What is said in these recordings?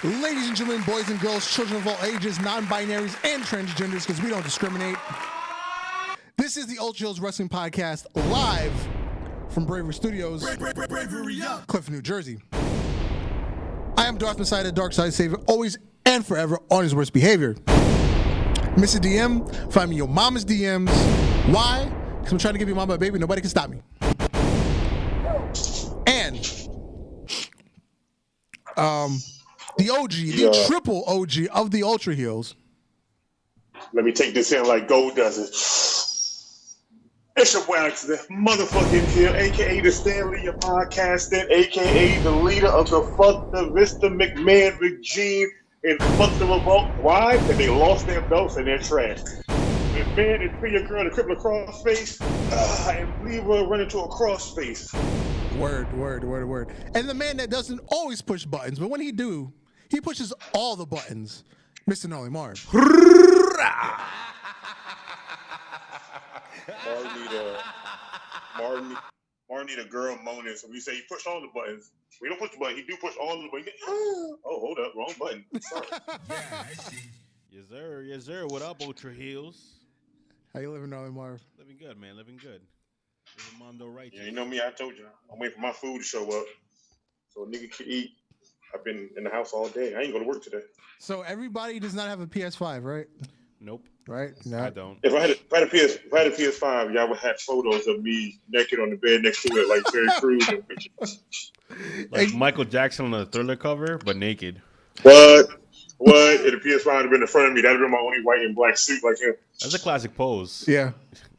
Ladies and gentlemen, boys and girls, children of all ages, non-binaries, and transgenders, because we don't discriminate. This is the Ultra Heelz Wrestling Podcast, live from Bravery Studios, Clifton, New Jersey. I am Darth Messiah, the Dark Side Savior, always and forever on his worst behavior. Mr. DM, find me your mama's DMs. Why? Because I'm trying to give your mama a baby. Nobody can stop me. And the OG, the triple OG of the Ultra Heelz. Let me take this in like Gold does it. It's your boy Alex, the motherfucking Hill, a.k.a. the Stanley of podcasting, a.k.a. the leader of the fuck the Mr. McMahon regime and fuck the revolt. Why? Because they lost their belts and they're trash. McMahon and put your girl to cripple a cross face and leave her run into a cross face. Word. And the man that doesn't always push buttons, but when he do, he pushes all the buttons. Mr. Nolly Marv. Martin need a girl moaning, so we say he pushed all the buttons. We don't push the button. He do push all the buttons. Oh, hold up. Wrong button. Sorry. Yes, sir. What up, Ultra Heelz? How you living, Nolly Marv? Living good, man. Living good. Living Mondo right. Yeah, you know me. I told you. I'm waiting for my food to show up so a nigga can eat. I've been in the house all day. I ain't go to work today. So everybody does not have a PS5, right? Nope. Right? No. I don't. If I had a PS5, y'all would have photos of me naked on the bed next to it, like Terry Crews and pictures. Like Michael Jackson on the Thriller cover, but naked. What? If the PS5 had been in front of me, that'd have been my only white and black suit like him. That's a classic pose. Yeah.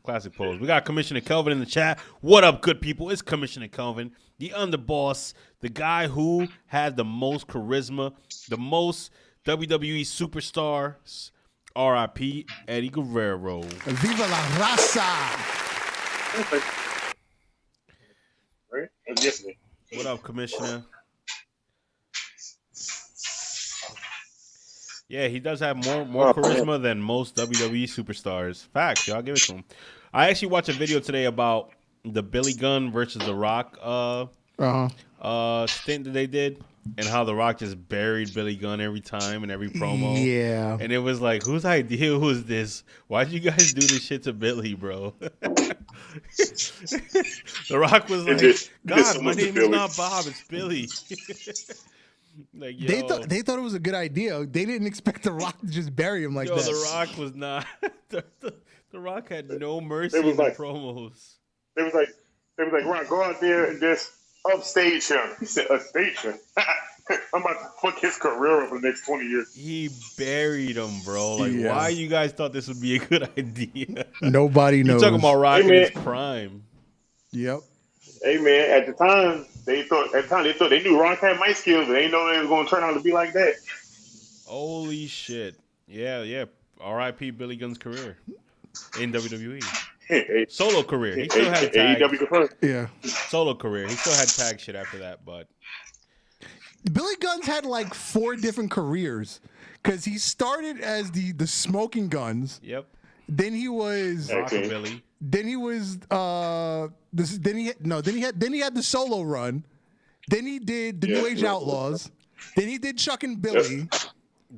Classic pose. We got Commissioner Kelvin in the chat. What up, good people? It's Commissioner Kelvin, the underboss, the guy who had the most charisma, the most WWE superstars. R.I.P. Eddie Guerrero. Viva la raza. Right? Yesterday. What up, Commissioner? Yeah, he does have more charisma than most WWE superstars. Facts, y'all. Give it to him. I actually watched a video today about the Billy Gunn versus The Rock stint that they did, and how The Rock just buried Billy Gunn every time in every promo. Yeah. And it was like, whose idea was this? Why'd you guys do this shit to Billy, bro? The Rock was like, God, my name is not Bob, it's Billy. Like, yo, they thought it was a good idea. They didn't expect The Rock to just bury him like that. The Rock was not. The Rock had no mercy in the promos. They was like, Rock, go out there and just upstage him. He said, upstage him. I'm about to fuck his career over the next 20 years. He buried him, bro. Like, why you guys thought this would be a good idea? Nobody knows. You're talking about Rock in his prime. Yep. Hey, man, at the time, they knew Rock had mic skills, but they didn't know they was going to turn out to be like that. Holy shit. Yeah. R.I.P. Billy Gunn's career in WWE. Solo career. He still had tag. Solo career. He still had tag shit after that, but Billy Gunn's had like 4 different careers because he started as the Smoking Guns. Yep. Then he was Rockabilly. Then he was then he had the solo run. Then he did the New Age Outlaws. Then he did Chuck and Billy.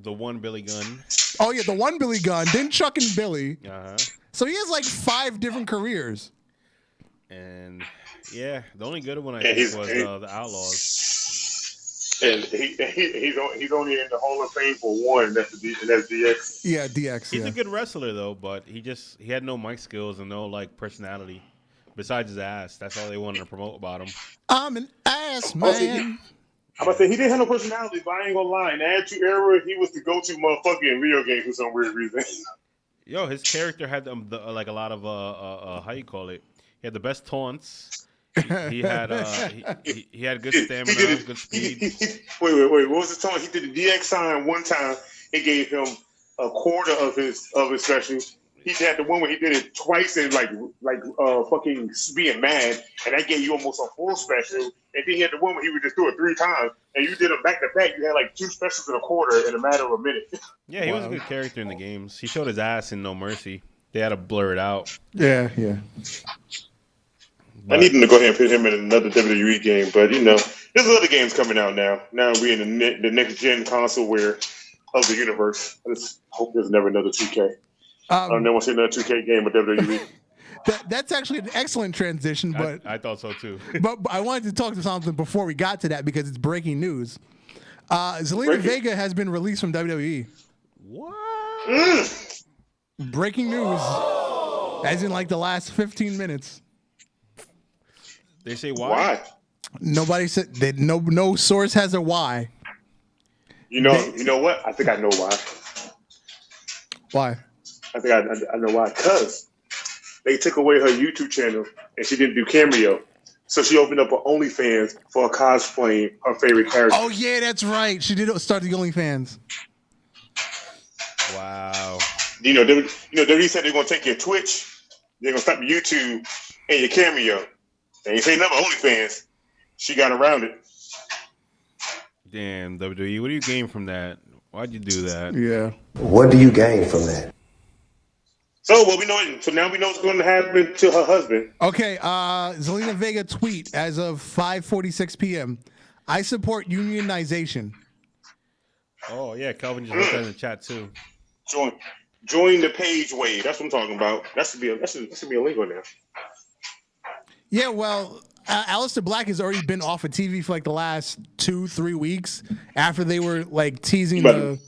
The one Billy Gunn. Oh yeah, the one Billy Gunn. Then Chuck and Billy. Uh-huh. So he has like 5 different careers. And yeah, the only good one I think was the Outlaws. And he's only in the Hall of Fame for one. That's DX. Yeah, DX. He's a good wrestler though, but he had no mic skills and no like personality besides his ass. That's all they wanted to promote about him. I'm an ass man. I'm about to say he didn't have no personality, but I ain't gonna lie. In the Attitude Era, he was the go-to motherfucker in video games for some weird reason. Yo, his character had like a lot of how you call it? He had the best taunts. He had he had good stamina, good speed. Wait! What was the taunt? He did the DX sign one time. It gave him a quarter of his special. He had the one where he did it twice and like fucking being mad, and that gave you almost a full special. And then he had the one where he would just do it 3 times, and you did them back to back. You had like 2 specials in a quarter in a matter of a minute. Yeah, he was a good character in the games. He showed his ass in No Mercy. They had to blur it out. Yeah. But I need him to go ahead and put him in another WWE game, but you know, There's other games coming out now. Now we're in the next gen console of the universe. I just hope there's never another 2K. I don't never want to see another 2K game with WWE. That's actually an excellent transition, but I thought so too. but I wanted to talk to something before we got to that because it's breaking news. Zelina Vega has been released from WWE. What? Breaking news, as in like the last 15 minutes. They say why? Why? Nobody said that. No source has a why. You know what? I think I know why. Why? I think I know why. Because they took away her YouTube channel and she didn't do Cameo. So she opened up her OnlyFans for cosplaying her favorite character. Oh yeah, that's right. She did start the OnlyFans. Wow. WWE said they're gonna take your Twitch, they're gonna stop your YouTube and your Cameo. They ain't say nothing about OnlyFans. She got around it. Damn, WWE, what do you gain from that? Why'd you do that? Yeah. What do you gain from that? So we know. So now we know what's going to happen to her husband. Okay. Zelina Vega tweet as of 5:46 p.m. I support unionization. Oh yeah, Calvin just wrote that in the chat too. Join the page wave. That's what I'm talking about. That should be a link on there. Yeah. Well, Aleister Black has already been off of TV for like the last 2-3 weeks after they were like teasing the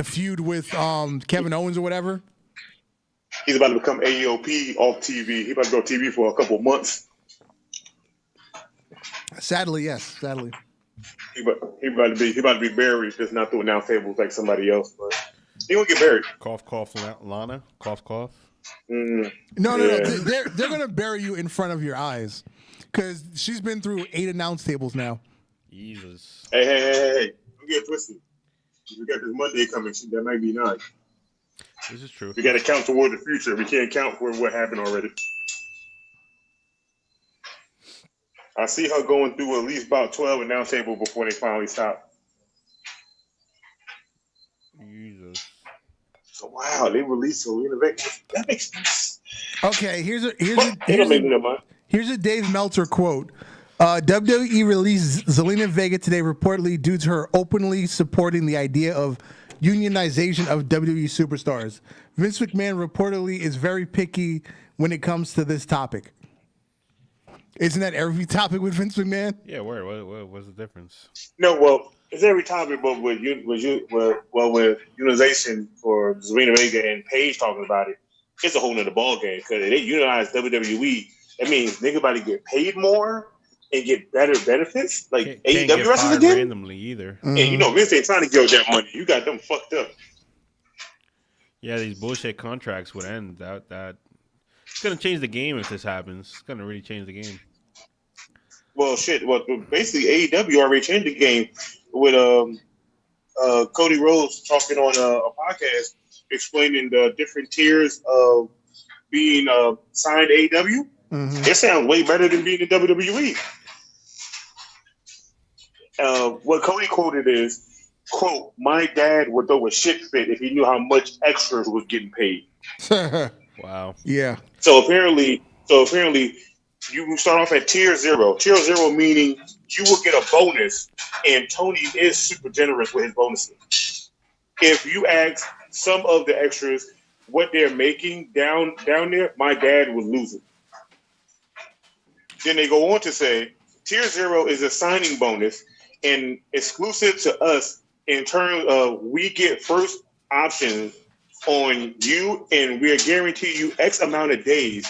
feud with Kevin Owens or whatever. He's about to become AEOP off TV. He's about to go TV for a couple months. Sadly, yes. Sadly. He about to be buried, just not through announce tables like somebody else. But he gonna get buried. Cough, cough, Lana. Cough, cough. No. They're gonna bury you in front of your eyes because she's been through 8 announce tables now. Jesus. Hey! Don't get twisted. We got this Monday coming. That might be nice. This is true. We got to count toward the future. We can't count for what happened already. I see her going through at least about 12 announce tables before they finally stop. Jesus. So wow, they released Zelina Vega. That makes sense. Okay, here's a Dave Meltzer quote. WWE released Zelina Vega today reportedly due to her openly supporting the idea of unionization of WWE superstars. Vince McMahon reportedly is very picky when it comes to this topic. Isn't that every topic with Vince McMahon? Yeah, what's the difference? No, well, it's every topic, but with unionization for Zelina Vega and Paige talking about it, it's a whole nother ballgame because they unionize WWE. That means nigga about to get paid more and get better benefits, like AEW wrestlers again. Randomly either. And Vince ain't trying to give that money. You got them fucked up. Yeah, these bullshit contracts would end. That it's gonna change the game if this happens. It's gonna really change the game. Well, shit. Well, basically AEW already changed the game with Cody Rhodes talking on a podcast explaining the different tiers of being signed to AEW. Mm-hmm. It sounds way better than being in WWE. What Cody quoted is, quote, my dad would throw a shit fit if he knew how much extras was getting paid. Wow. Yeah. So apparently you start off at tier 0. Tier 0 meaning you will get a bonus, and Tony is super generous with his bonuses. If you ask some of the extras what they're making down there, my dad would lose it. Then they go on to say, tier 0 is a signing bonus and exclusive to us in terms of we get first option on you and we'll guarantee you X amount of days.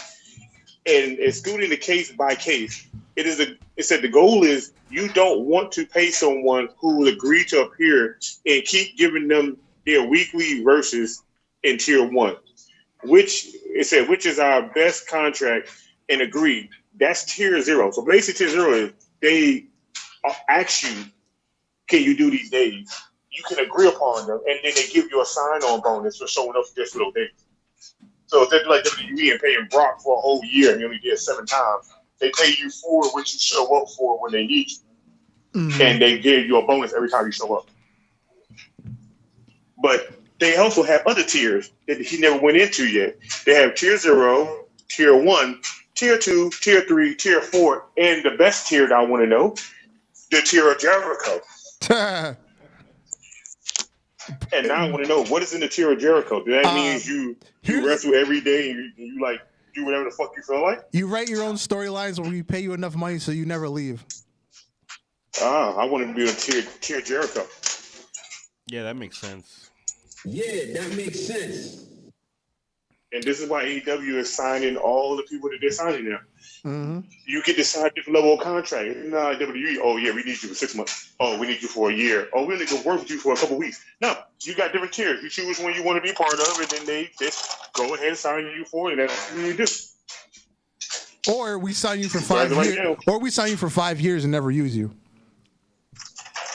And excluding the case by case, it said the goal is you don't want to pay someone who will agree to appear and keep giving them their weekly verses in tier 1, which is our best contract and agreed. That's tier 0. So basically tier 0 is they ask you, can you do these days? You can agree upon them, and then they give you a sign-on bonus for showing up for this little day. So if they're like WWE and paying Brock for a whole year and you only did 7 times, they pay you for what you show up for when they need you. Mm-hmm. And they give you a bonus every time you show up. But they also have other tiers that he never went into yet. They have tier 0, tier 1, tier 2, tier 3, tier 4, and the best tier that I want to know, the tier of Jericho. And now I want to know, what is in the tier of Jericho? That means you wrestle every day and you like do whatever the fuck you feel like? You write your own storylines where we pay you enough money so you never leave. I want to be in tier Jericho. Yeah, that makes sense. Yeah, that makes sense. And this is why AEW is signing all the people that they're signing now. Mm-hmm. You can decide different level of contract. Nah, WWE, oh yeah, we need you for 6 months. Oh, we need you for a year. Oh, we need to work with you for a couple weeks. No, you got different tiers. You choose one you want to be part of, and then they just go ahead and sign you for it. And that's what you do. Or we sign you for 5 years. Or we sign you for 5 years and never use you.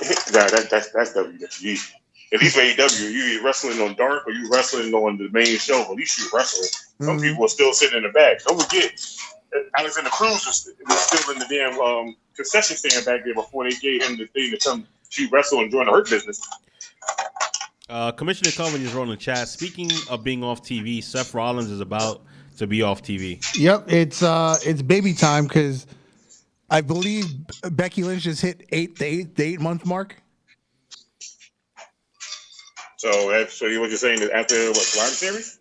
That's WWE. At least for AEW, you either wrestling on Dark or you wrestling on the main show. At least you wrestling. Some people are still sitting in the back. Don't forget, Alexander Cruz was still in the damn concession stand back there before they gave him the thing to come to wrestle and join the Hurt Business. Commissioner Kelvin just wrote in the chat, speaking of being off TV, Seth Rollins is about to be off TV. Yep, it's baby time because I believe Becky Lynch just hit the 8 month mark. So what you're saying is after what, Survivor Series?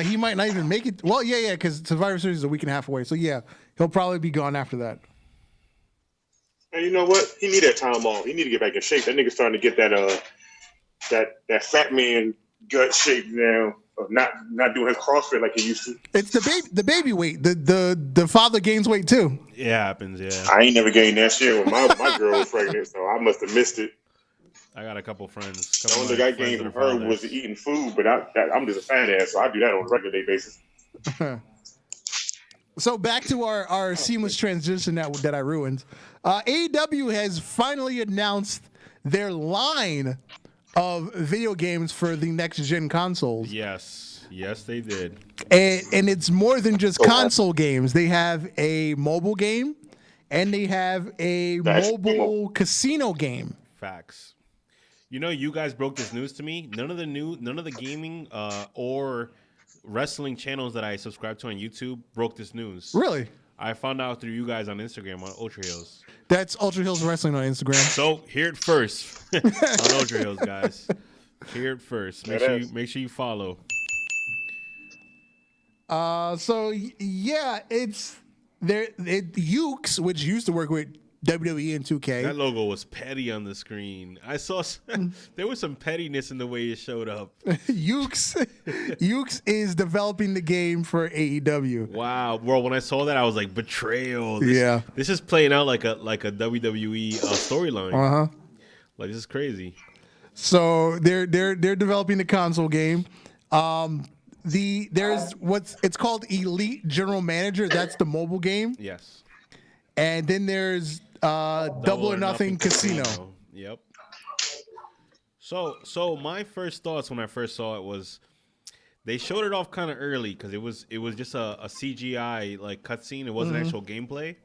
He might not even make it. Well, yeah, because Survivor Series is a week and a half away. So yeah, he'll probably be gone after that. And you know what? He need that time off. He need to get back in shape. That nigga's starting to get that fat man gut shape now. Of not doing his CrossFit like he used to. It's the baby weight. The father gains weight too. It happens, yeah. I ain't never gained that shit when my girl was pregnant, so I must have missed it. I got a couple friends. The only thing I gained from her was eating food, but I'm just a fat ass, so I do that on a regular day basis. So back to our seamless transition that I ruined. AEW has finally announced their line of video games for the next gen consoles. Yes, they did. And it's more than just console games. They have a mobile game, and they have a mobile casino game. Facts. You know, you guys broke this news to me. None of the gaming or wrestling channels that I subscribe to on YouTube broke this news. Really? I found out through you guys on Instagram on Ultra Heelz. That's Ultra Heelz Wrestling on Instagram. So hear it first on Ultra Heelz, guys. Hear it first. Make sure you follow. So yeah, it's there. Ukes, which used to work with WWE and 2K. That logo was petty on the screen. I saw there was some pettiness in the way it showed up. Ukes is developing the game for AEW. Wow, bro! When I saw that, I was like, betrayal. This is playing out like a WWE storyline. Like, this is crazy. So they're developing the console game. There's it's called Elite General Manager. That's the mobile game. Yes. And then there's Double or Nothing Casino. Yep. So my first thoughts when I first saw it was they showed it off kind of early because it was just a CGI like cutscene. It wasn't actual gameplay,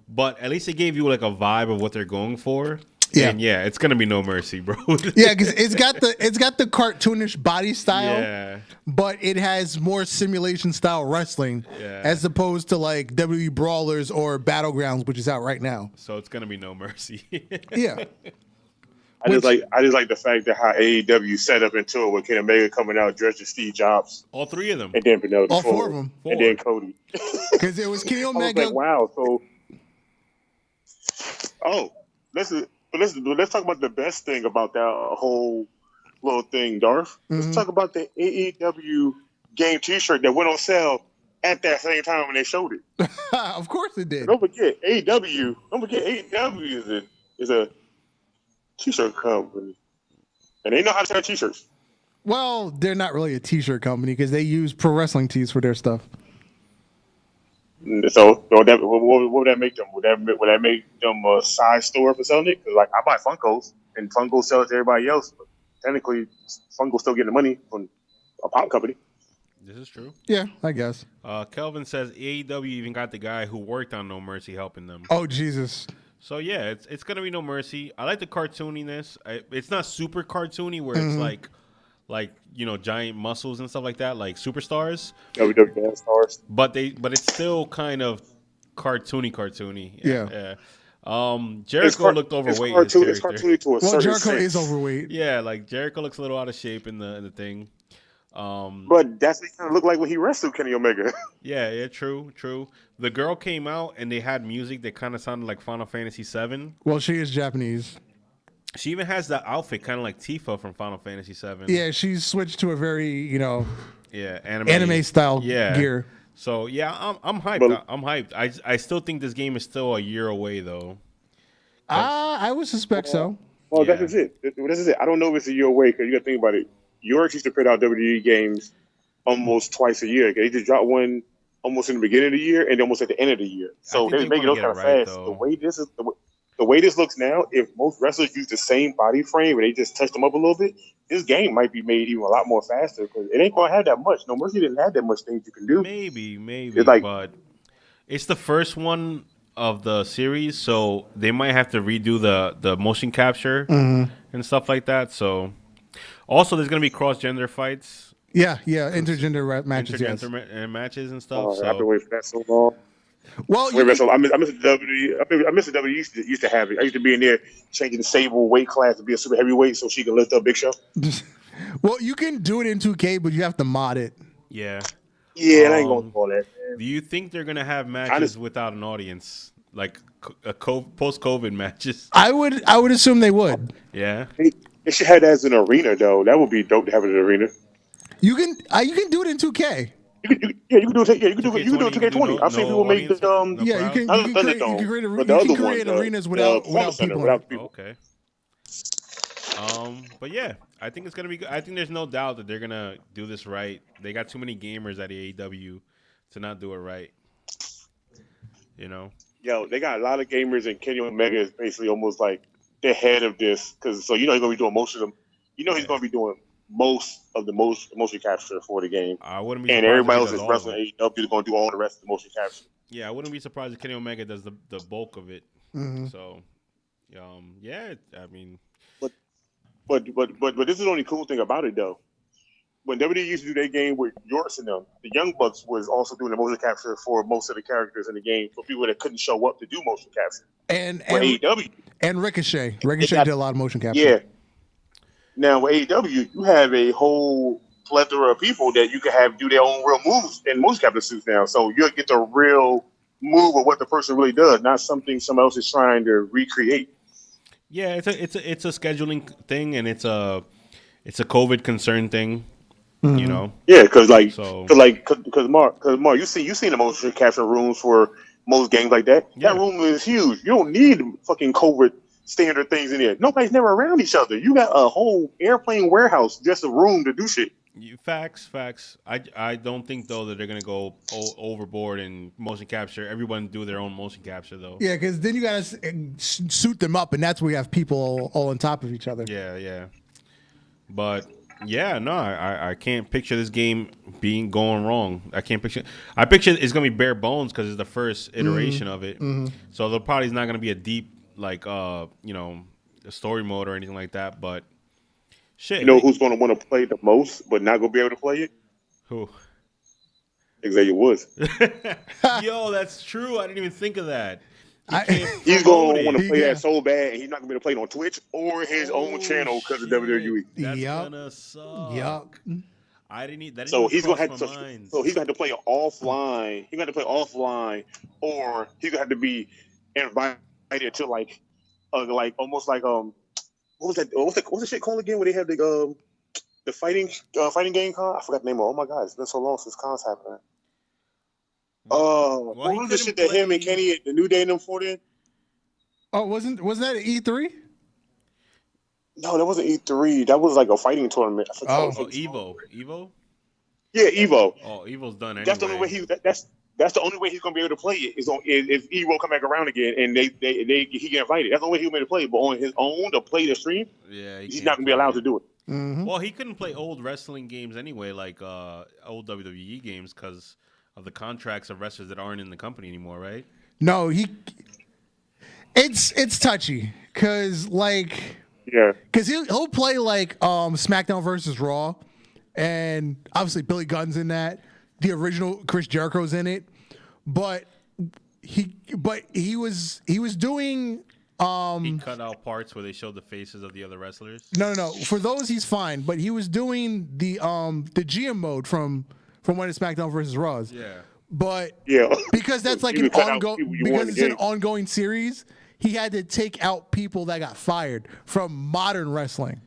but at least it gave you like a vibe of what they're going for. Yeah, and yeah, it's gonna be no mercy, bro. Yeah, because it's got the cartoonish body style, but it has more simulation style wrestling as opposed to like WWE Brawlers or Battlegrounds, which is out right now. So it's gonna be no mercy. Yeah. I just like the fact that how AEW set up into it with Kenny Omega coming out dressed as Steve Jobs. All three of them. And then Penelope all four of them. And then Cody. Because it was Kenny Omega. I was like, wow. So, let's talk about the best thing about that whole little thing, Darth. Let's talk about the AEW game T-shirt that went on sale at that same time when they showed it. Of course it did. Don't forget AEW is a T-shirt company, and they know how to sell T-shirts. Well, they're not really a T-shirt company because they use pro wrestling tees for their stuff. So what would that make them? Would that make them a size store for selling it? Because like I buy Funkos, and Funkos sell it to everybody else. But technically, Funko's still getting the money from a pop company. This is true. Yeah, I guess. Kelvin says AEW even got the guy who worked on No Mercy helping them. Oh Jesus! So yeah, it's gonna be No Mercy. I like the cartooniness. It's not super cartoony where it's like you know, giant muscles and stuff like that, like superstars. WWE stars. But it's still kind of cartoony. Yeah. Jericho looked overweight. It's cartoony to a certain Jericho sense. is overweight. Yeah, like Jericho looks a little out of shape in the thing. But that's what he kind of looked like when he wrestled Kenny Omega. Yeah, true. The girl came out and they had music that kind of sounded like Final Fantasy VII. Well, she is Japanese. She even has that outfit kind of like Tifa from Final Fantasy VII. Yeah, she's switched to a very, anime style gear. So yeah, I'm hyped. I'm hyped. I still think this game is still a year away though. I would suspect so. Well, This is it. I don't know if it's a year away because you got to think about it. York used to put out WWE games almost twice a year. They just dropped one almost in the beginning of the year and almost at the end of the year. So they make it look kind of fast. Though. The way this looks now, if most wrestlers use the same body frame and they just touch them up a little bit, this game might be made even a lot more faster because it ain't gonna have that much. No Mercy didn't have that much things you can do. Maybe, it's like, but it's the first one of the series, so they might have to redo the motion capture and stuff like that. So also there's gonna be cross-gender fights. Yeah, intergender matches. Matches and stuff. I've been waiting for that so long. Well, I miss the WWE. I miss the WWE used to have it. I used to be in there changing the Sable weight class to be a super heavyweight so she could lift up Big Show. Well, you can do it in 2K, but you have to mod it. Yeah. Yeah, I ain't going to call that. Man. Do you think they're gonna have matches without an audience, like post-COVID matches? I would assume they would. Yeah. They should have that as an arena, though. That would be dope to have it in an arena. You can do it in 2K. You can do it. Yeah, you can do it 2K20. I've seen people make the you can create arenas without people. Okay. But yeah, I think it's gonna be good. I think there's no doubt that they're gonna do this right. They got too many gamers at AEW to not do it right. Yo, they got a lot of gamers, and Kenny Omega is basically almost like the head of this because he's gonna be doing most of them. He's gonna be doing most of the motion capture for the game. I wouldn't be and everybody else is wrestling AEW is going to do all the rest of the motion capture. Yeah, I wouldn't be surprised if Kenny Omega does the bulk of it. Mm-hmm. So, yeah, I mean, but this is the only cool thing about it though. When WWE used to do their game with Yorks and them, the Young Bucks was also doing the motion capture for most of the characters in the game for people that couldn't show up to do motion capture. And AEW and Ricochet did a lot of motion capture. Yeah. Now with AEW, you have a whole plethora of people that you can have do their own real moves in motion capture suits now. So you'll get the real move of what the person really does, not something someone else is trying to recreate. Yeah, it's a scheduling thing, and it's a COVID concern thing. Mm-hmm. Yeah, because Mark, you seen the motion capture rooms for most games like that. Yeah. That room is huge. You don't need fucking COVID standard things in there. Nobody's never around each other. You got a whole airplane warehouse, just a room to do shit. Facts. I don't think though that they're gonna go overboard in motion capture. Everyone do their own motion capture though. Yeah, because then you gotta suit them up, and that's where you have people all on top of each other. Yeah. But yeah, no, I can't picture this game going wrong. I picture it's gonna be bare bones because it's the first iteration of it. Mm-hmm. So there probably is not gonna be a deep a story mode or anything like that. But shit, who's gonna want to play the most but not gonna be able to play it? Who? Xavier Woods. Yo, that's true. I didn't even think of that. He's going to want to play that so bad, and he's not going to be able to play it on Twitch or his own channel because of WWE. That's gonna suck. Yuck. I didn't need that. So he's going to have to play offline. He's going to play offline, or he's going to have to be invited to almost like what was that? What's the shit called again? Where they have the fighting game con? I forgot the name of it. Oh my god, it's been so long since cons happened. What was the shit that him and Kenny, the New Day, and them fought in? Oh, wasn't that E3? No, that wasn't E3. That was like a fighting tournament. Evo. Yeah, Evo. Oh, Evo's done anyway. That's the only way that's the only way he's gonna be able to play it is if Evo come back around again and he get invited. That's the only way he'll be able to play it. But on his own to play the stream, he's not gonna be allowed to do it. Mm-hmm. Well, he couldn't play old wrestling games anyway, like old WWE games, because of the contracts of wrestlers that aren't in the company anymore, right? No, it's touchy because he'll play like SmackDown versus Raw, and obviously Billy Gunn's in that. The original Chris Jericho's in it, but he was doing. He cut out parts where they showed the faces of the other wrestlers. No. For those, he's fine. But he was doing the GM mode from when it's SmackDown versus Raws. Yeah. But Yeah. because that's like You an cut out ongoing, people you because want it's in an the game. ongoing series, he had to take out people that got fired from modern wrestling.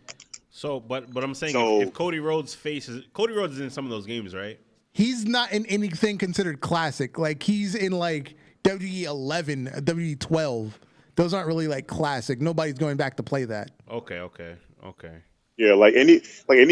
So, but I'm saying So- if Cody Rhodes faces Cody Rhodes is in some of those games, right? He's not in anything considered classic. Like he's in like WWE 11, WWE 12. Those aren't really like classic. Nobody's going back to play that. Okay. Yeah, like any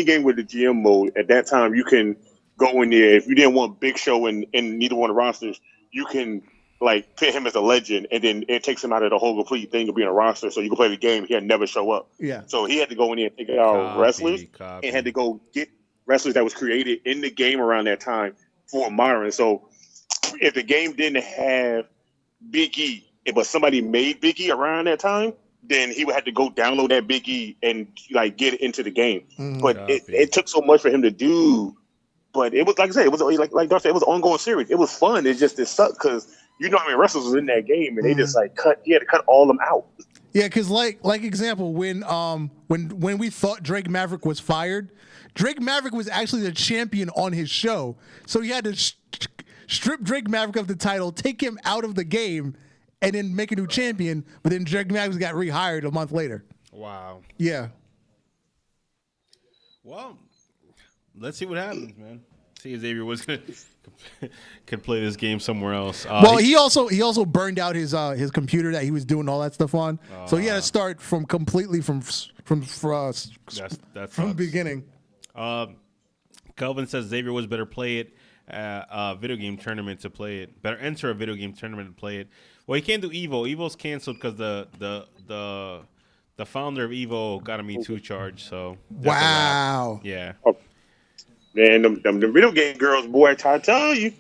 game with the GM mode, at that time you can go in there. If you didn't want Big Show in neither one of the rosters, you can like pit him as a legend, and then it takes him out of the whole complete thing of being a roster. So you can play the game. He had never show up. Yeah. So he had to go in there and take out wrestlers Copy. and had to go get wrestlers that was created in the game around that time for modern. So if the game didn't have Big E, but somebody made Big E around that time, then he would have to go download that Big E and like get it into the game. But it took so much for him to do. But it was, like I said, it was like Darth said, it was an ongoing series. It was fun. It sucked because you know how many wrestlers was in that game, and they just like he had to cut all of them out. Yeah, because like example, when we thought Drake Maverick was fired, Drake Maverick was actually the champion on his show. So he had to strip Drake Maverick of the title, take him out of the game, and then make a new champion. But then Drake Maverick got rehired a month later. Wow. Yeah. Well, let's see what happens, man. See if Xavier Woods could play this game somewhere else. Well, he also burned out his computer that he was doing all that stuff on. So he had to start from completely from the beginning. Kelvin says Xavier Woods better play it a video game tournament to play it. Better enter a video game tournament to play it. Well, he can't do Evo. Evo's canceled because the founder of Evo got a Me Too charge. So that's a wrap. Wow. Yeah. Man, them video game girls, boy, I try to tell you.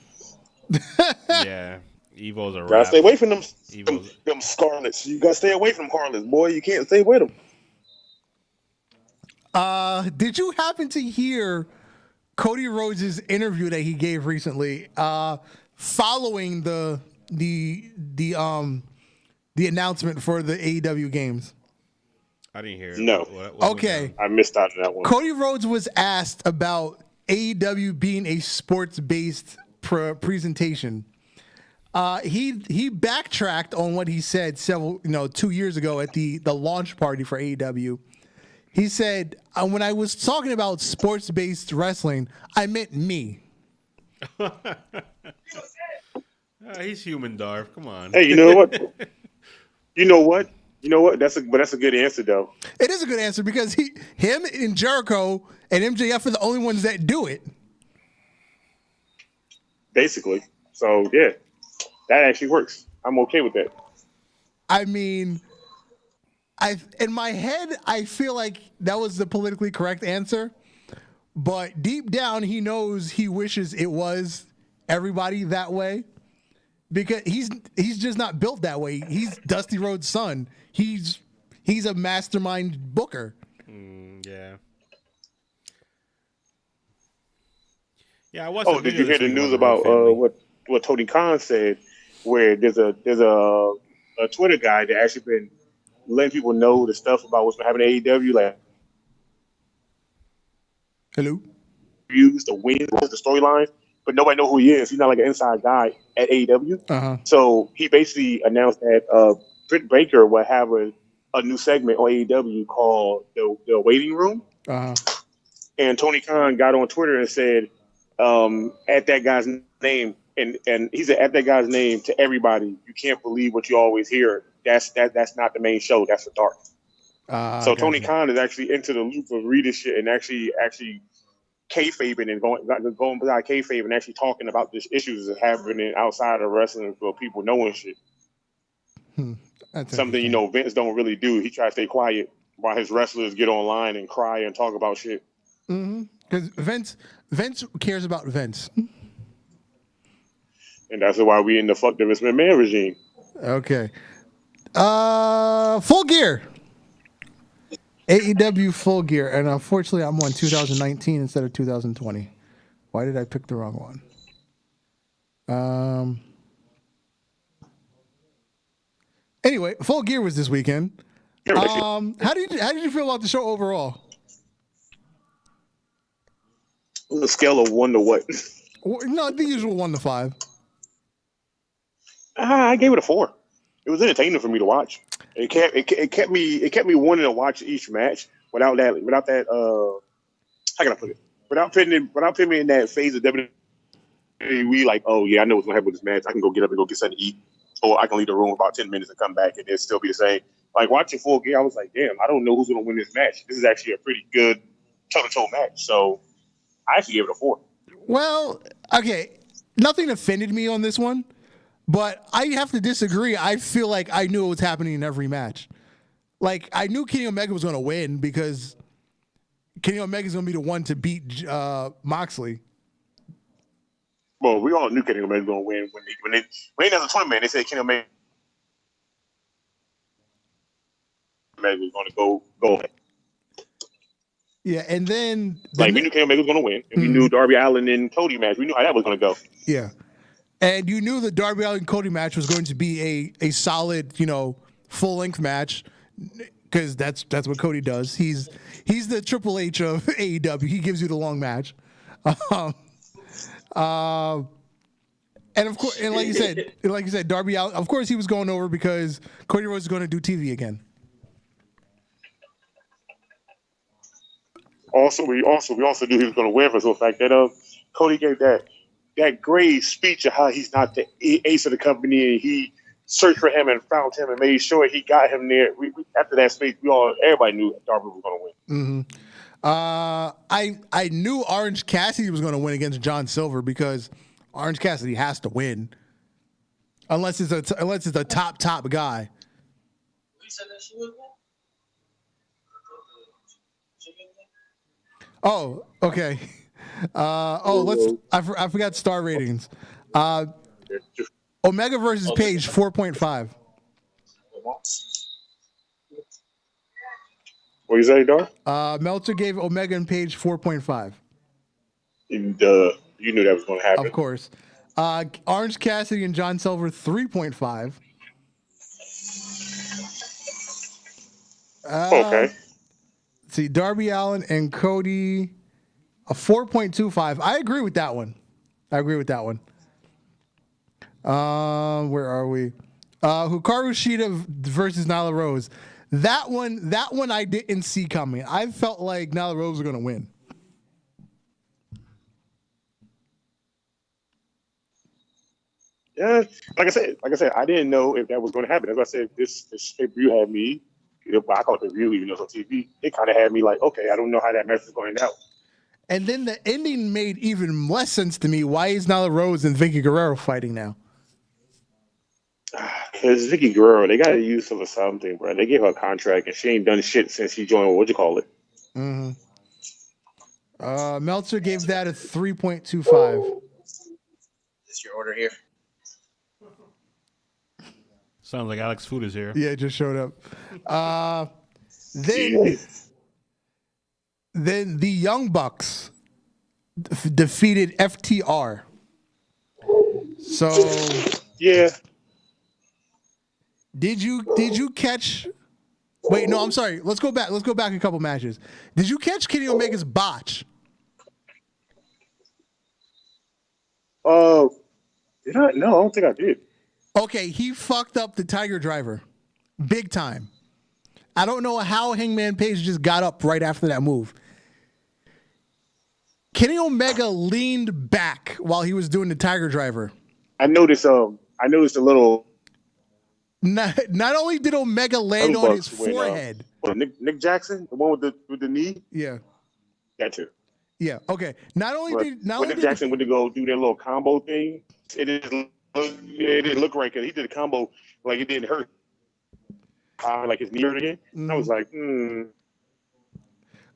Yeah. Evo's a wrap. Gotta stay away from them Evo's- them Scarlets. You gotta stay away from Harlots, boy. You can't stay with them. Did you happen to hear Cody Rhodes' interview that he gave recently, following the announcement for the AEW Games? I didn't hear it. No. What Okay. I missed out on that one. Cody Rhodes was asked about AEW being a sports-based presentation. He backtracked on what he said 2 years ago at the launch party for AEW. He said, when I was talking about sports-based wrestling, I meant me. He's human, Darv. Come on. Hey, you know what? You know what? That's a good answer though. It is a good answer because him and Jericho and MJF are the only ones that do it. Basically. So yeah, that actually works. I'm okay with that. I mean, in my head, I feel like that was the politically correct answer, but deep down, he knows he wishes it was everybody that way because he's just not built that way. He's Dusty Rhodes' son. He's a mastermind booker. Yeah. Yeah, I watched. Did you hear the news about what Tony Khan said? Where there's a Twitter guy that actually been letting people know the stuff about what's been happening at AEW, like Hello? views, the wins, the storylines, but nobody know who he is. He's not like an inside guy at AEW. Uh-huh. So he basically announced that Britt Baker will have a new segment on AEW called the Waiting Room. Uh-huh. And Tony Khan got on Twitter and said, at that guy's name, and he said, at that guy's name to everybody, you can't believe what you always hear. That's not the main show. That's the dark. So Tony Khan is actually into the loop of reading shit and actually kayfabing and going beside kayfabe and actually talking about the issues that are happening outside of wrestling for people knowing shit. Something Vince don't really do. He tries to stay quiet while his wrestlers get online and cry and talk about shit. Because Vince cares about Vince. And that's why we in the fuck the Vince McMahon regime. Okay. Full Gear. AEW Full Gear. And unfortunately, I'm on 2019 instead of 2020. Why did I pick the wrong one? Anyway, Full Gear was this weekend. Yeah, How did you feel about the show overall? on a scale of 1 to what? No, the usual 1 to 5. I gave it a 4. It was entertaining for me to watch. It kept me wanting to watch each match without that how can I put it? Without putting me in that phase of WWE, like, oh yeah, I know what's gonna happen with this match. I can go get up and go get something to eat, or I can leave the room for about 10 minutes and come back and it'll still be the same. Like watching Full Gear, I was like, damn, I don't know who's gonna win this match. This is actually a pretty good toe-to-toe match. So I actually gave it a 4. Well, okay, nothing offended me on this one, but I have to disagree. I feel like I knew what was happening in every match. Like, I knew Kenny Omega was going to win because Kenny Omega is going to be the one to beat Moxley. Well, we all knew Kenny Omega was going to win when they announced the tournament. They said Kenny Omega was going to go ahead. Yeah, and then we knew Kenny Omega was going to win, and we knew Darby Allin and Cody match. We knew how that was going to go. Yeah, and you knew the Darby Allin Cody match was going to be a solid, full length match because that's what Cody does. He's the Triple H of AEW. He gives you the long match. And of course, and like you said, Darby Allin. Of course, he was going over because Cody Rhodes is going to do TV again. Also, we also knew he was going to win for the fact that Cody gave that great speech of how he's not the ace of the company and he searched for him and found him and made sure he got him there. After that speech, everybody knew Darby was going to win. Mm-hmm. I knew Orange Cassidy was going to win against John Silver because Orange Cassidy has to win unless it's a top guy. Oh, okay. I forgot star ratings. Omega versus Page 4.5. What you say, Dar? Meltzer gave Omega and Page 4.5. And you knew that was going to happen. Of course. Orange Cassidy and John Silver 3.5. Okay. See, Darby Allin and Cody, a 4.25. I agree with that one. Where are we? Hikaru Shida versus Nyla Rose. That one I didn't see coming. I felt like Nyla Rose was going to win. Yeah, like I said, I didn't know if that was going to happen. As I said, this pay-per-view had me. I call it pay-per-view, even though it's on TV. It kind of had me like, okay, I don't know how that match is going out. And then the ending made even less sense to me. Why is Nyla Rose and Vicky Guerrero fighting now? Because Vicky Guerrero, they got to use her for something, bro. They gave her a contract, and she ain't done shit since she joined, what'd you call it? Mm-hmm. Meltzer gave that a 3.25. Is your order here? Sounds like Alex Food is here. Yeah, it just showed up. Then the Young Bucks defeated FTR. So yeah. Did you catch? Wait, no, I'm sorry. Let's go back a couple matches. Did you catch Kenny Omega's botch? Did I? No, I don't think I did. Okay, he fucked up the Tiger Driver, big time. I don't know how Hangman Page just got up right after that move. Kenny Omega leaned back while he was doing the Tiger Driver. I noticed a little. Not only did Omega land on his forehead. Nick Jackson, the one with the knee. Yeah. That too. Yeah. Okay. Not only did Nick Jackson went to go do that little combo thing, it didn't look right because he did a combo like it didn't hurt. Like his knee hurt again. Mm. I was like,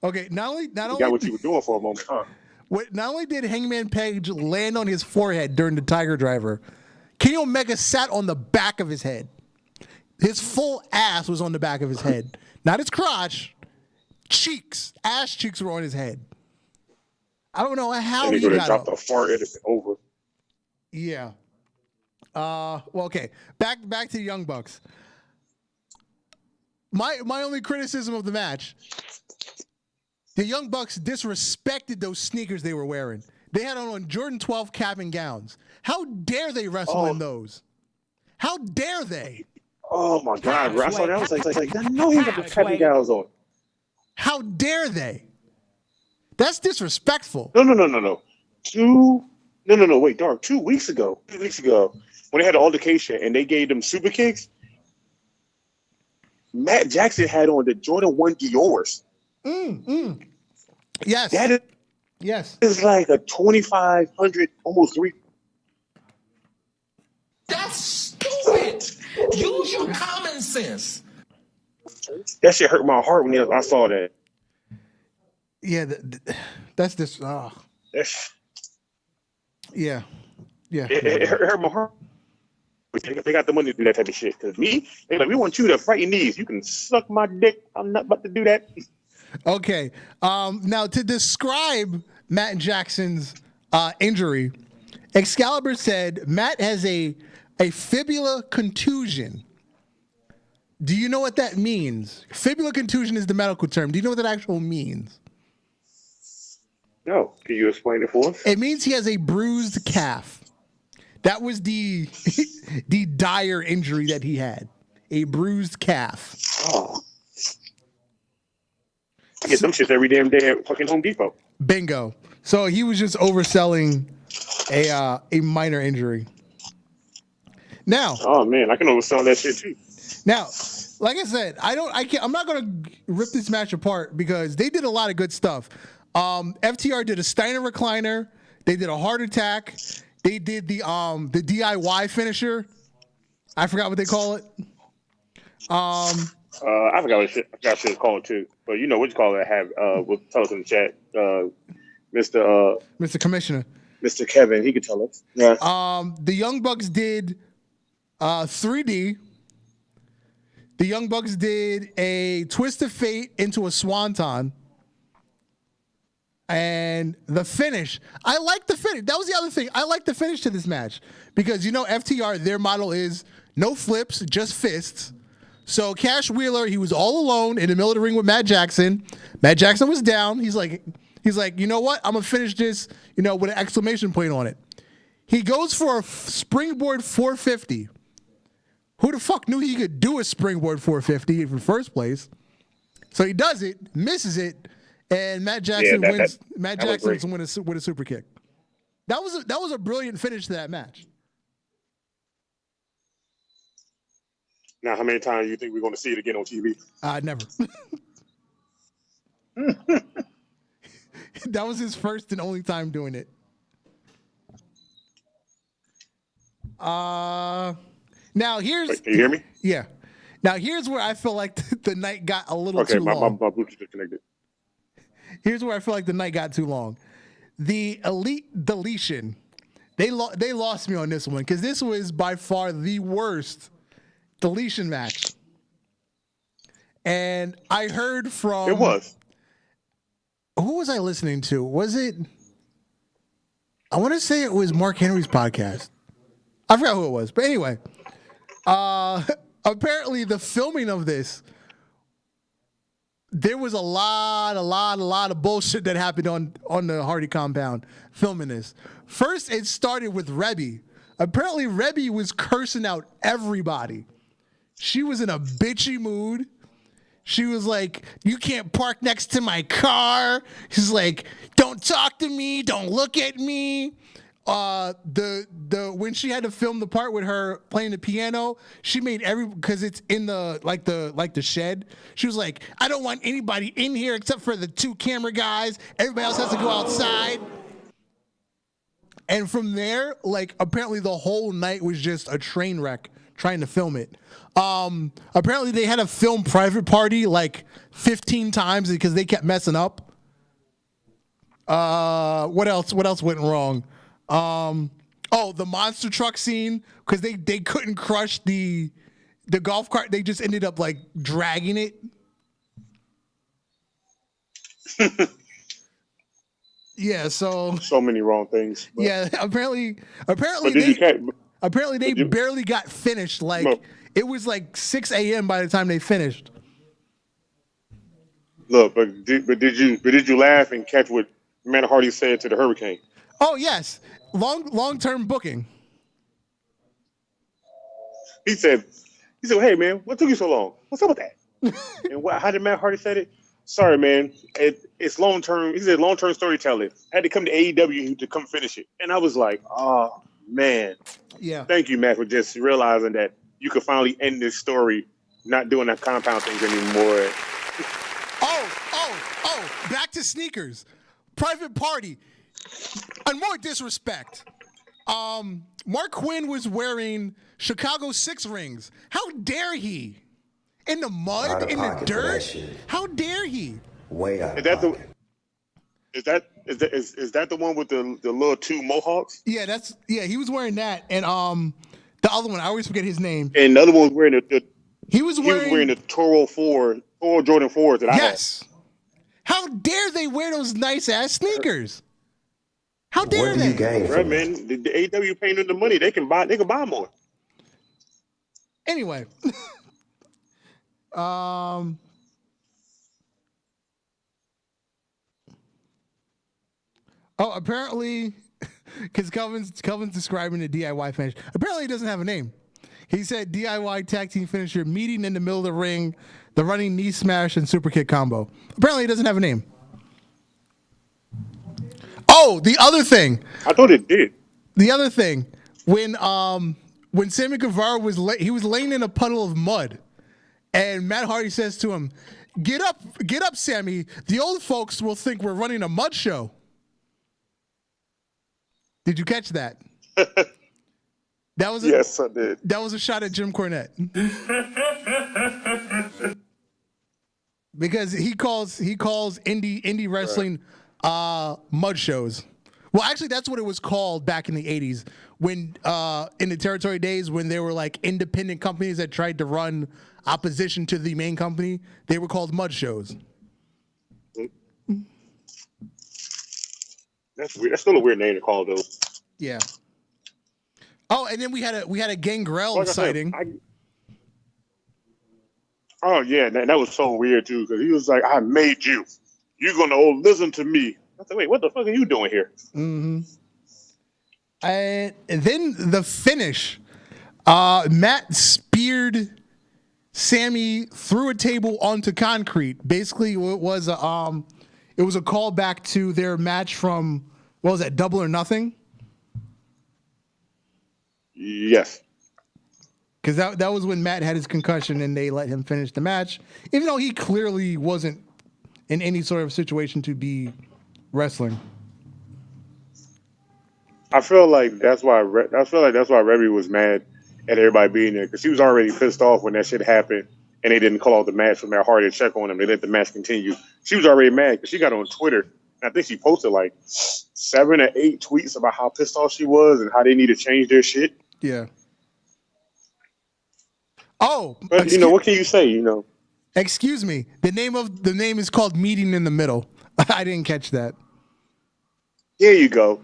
Okay. Not only got what you were doing for a moment, huh? Not only did Hangman Page land on his forehead during the Tiger Driver, Kenny Omega sat on the back of his head. His full ass was on the back of his head. Not his crotch. Cheeks. Ass cheeks were on his head. I don't know how he got dropped the forehead over. Yeah. Well, okay. Back to the Young Bucks. my only criticism of the match, the Young Bucks disrespected those sneakers they were wearing. They had on Jordan 12 cap and gowns. How dare they wrestle in those? How dare they? Oh my God, bro. I saw that. I was like, I know he got the cap and gowns on. How dare they? That's disrespectful. No. Wait, dog. 2 weeks ago, when they had the altercation and they gave them super kicks, Matt Jackson had on the Jordan 1 Dior's. Yes. Yes. It's like a 2,500, almost 3. That's stupid. Use your common sense. That shit hurt my heart when I saw that. Yeah, that's this. Yeah. It hurt my heart. They got the money to do that type of shit. Because me, they like, we want you to fight your knees. You can suck my dick. I'm not about to do that. Okay. Now, to describe Matt Jackson's injury, Excalibur said Matt has a fibula contusion. Do you know what that means? Fibula contusion is the medical term. Do you know what that actually means? No. Can you explain it for us? It means he has a bruised calf. That was the dire injury that he had. A bruised calf. Oh. I get them shits every damn day at fucking Home Depot. Bingo. So he was just overselling a minor injury. Now. Oh man, I can oversell that shit too. Now, like I said, I'm not gonna rip this match apart because they did a lot of good stuff. FTR did a Steiner recliner. They did a heart attack. They did the DIY finisher. I forgot what they call it. I forgot what shit called too. But you know what you call it. Will tell us in the chat. Mr. Commissioner. Mr. Kevin, he could tell us. Yeah. The Young Bucks did 3D. The Young Bucks did a twist of fate into a swanton. And the finish, I like the finish. That was the other thing. I like the finish to this match because, you know, FTR, their model is no flips, just fists. So Cash Wheeler, he was all alone in the middle of the ring with Matt Jackson. Matt Jackson was down. He's like, you know what? I'm going to finish this, you know, with an exclamation point on it. He goes for a springboard 450. Who the fuck knew he could do a springboard 450 in the first place? So he does it, misses it. And Matt Jackson wins. Matt Jackson wins with a super kick. That was a brilliant finish to that match. Now, how many times do you think we're going to see it again on TV? Never. That was his first and only time doing it. Now here's. Wait, can you hear me? Yeah. Now here's where I feel like the night got a little too long. My Bluetooth is connected. Here's where I feel like the night got too long. The Elite deletion. They lost me on this one because this was by far the worst deletion match. And I heard from... It was. Who was I listening to? Was it... I want to say it was Mark Henry's podcast. I forgot who it was. But anyway, apparently the filming of this, there was a lot of bullshit that happened on the Hardy compound filming this. First, it started with Rebby. Apparently, Rebby was cursing out everybody. She was in a bitchy mood. She was like, "You can't park next to my car." She's like, "Don't talk to me. Don't look at me." When she had to film the part with her playing the piano, she made because it's in the shed. She was like, "I don't want anybody in here except for the two camera guys. Everybody else has to go outside." And from there, like, apparently the whole night was just a train wreck trying to film it. Apparently they had a film private party like 15 times because they kept messing up. What else went wrong? The monster truck scene, because they couldn't crush the golf cart. They just ended up like dragging it. Yeah, so many wrong things. But. Yeah, apparently they barely got finished. Like it was like 6 a.m. by the time they finished. Look, but did you laugh and catch what Matt Hardy said to the Hurricane? Oh yes, long-term booking. He said, "Hey man, what took you so long? What's up with that?" And how did Matt Hardy say it? Sorry, man. It's long term. He said long term storytelling. I had to come to AEW to come finish it, and I was like, oh man. Yeah. Thank you, Matt, for just realizing that you could finally end this story, not doing that compound things anymore. Back to sneakers. Private Party. And more disrespect. Mark Quinn was wearing Chicago 6 rings. How dare he? In the mud, in the dirt? How dare he? Way out Is that the one with the little 2 mohawks? Yeah, he was wearing that. And the other one, I always forget his name. And the other one was wearing he was wearing the Toro Jordan 4s that I had. Yes. How dare they wear those nice ass sneakers? How dare What do they? you gain Right, from man. The AEW paying them the money. They can buy more. Anyway. Apparently, because Kelvin's describing the DIY finish. Apparently, he doesn't have a name. He said DIY tag team finisher, meeting in the middle of the ring, the running knee smash, and super kick combo. Apparently, he doesn't have a name. Oh, the other thing. I thought it did. The other thing, when Sammy Guevara was laying in a puddle of mud, and Matt Hardy says to him, get up, Sammy. The old folks will think we're running a mud show." Did you catch that? Yes, I did. That was a shot at Jim Cornette. Because he calls indie wrestling mud shows. Well, actually, that's what it was called back in the 80s when in the territory days when there were like independent companies that tried to run opposition to the main company. They were called mud shows. That's weird. That's still a weird name to call those. Yeah. Oh, and then we had a Gangrel sighting. Oh yeah, that was so weird too because he was like, "I made you. You're gonna listen to me." I said, "Wait, what the fuck are you doing here?" Mm-hmm. And then the finish. Matt speared Sammy through a table onto concrete. Basically, it was a callback to their match from what was that, Double or Nothing? Yes. Because that was when Matt had his concussion and they let him finish the match, even though he clearly wasn't in any sort of situation to be wrestling. I feel like that's why Reby was mad at everybody being there because he was already pissed off when that shit happened and they didn't call the match for Matt Hardy to check on him. They let the match continue. She was already mad because she got on Twitter. And I think she posted like 7 or 8 tweets about how pissed off she was and how they need to change their shit. Yeah. Oh, but what can you say? Excuse me. The name is called Meeting in the Middle. I didn't catch that. There you go.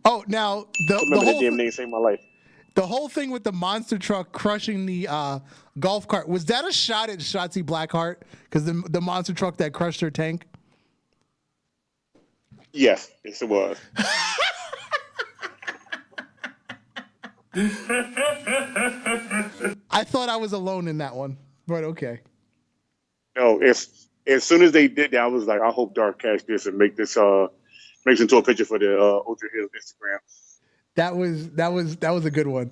Oh, now the whole damn name saved my life. The whole thing with the monster truck crushing the golf cart, was that a shot at Shotzi Blackheart? Because the monster truck that crushed her tank? Yes, it was. I thought I was alone in that one, but okay. No, as soon as they did that, I was like, I hope Dark catch this and make this makes into a picture for the Ultra Heelz Instagram. That was a good one.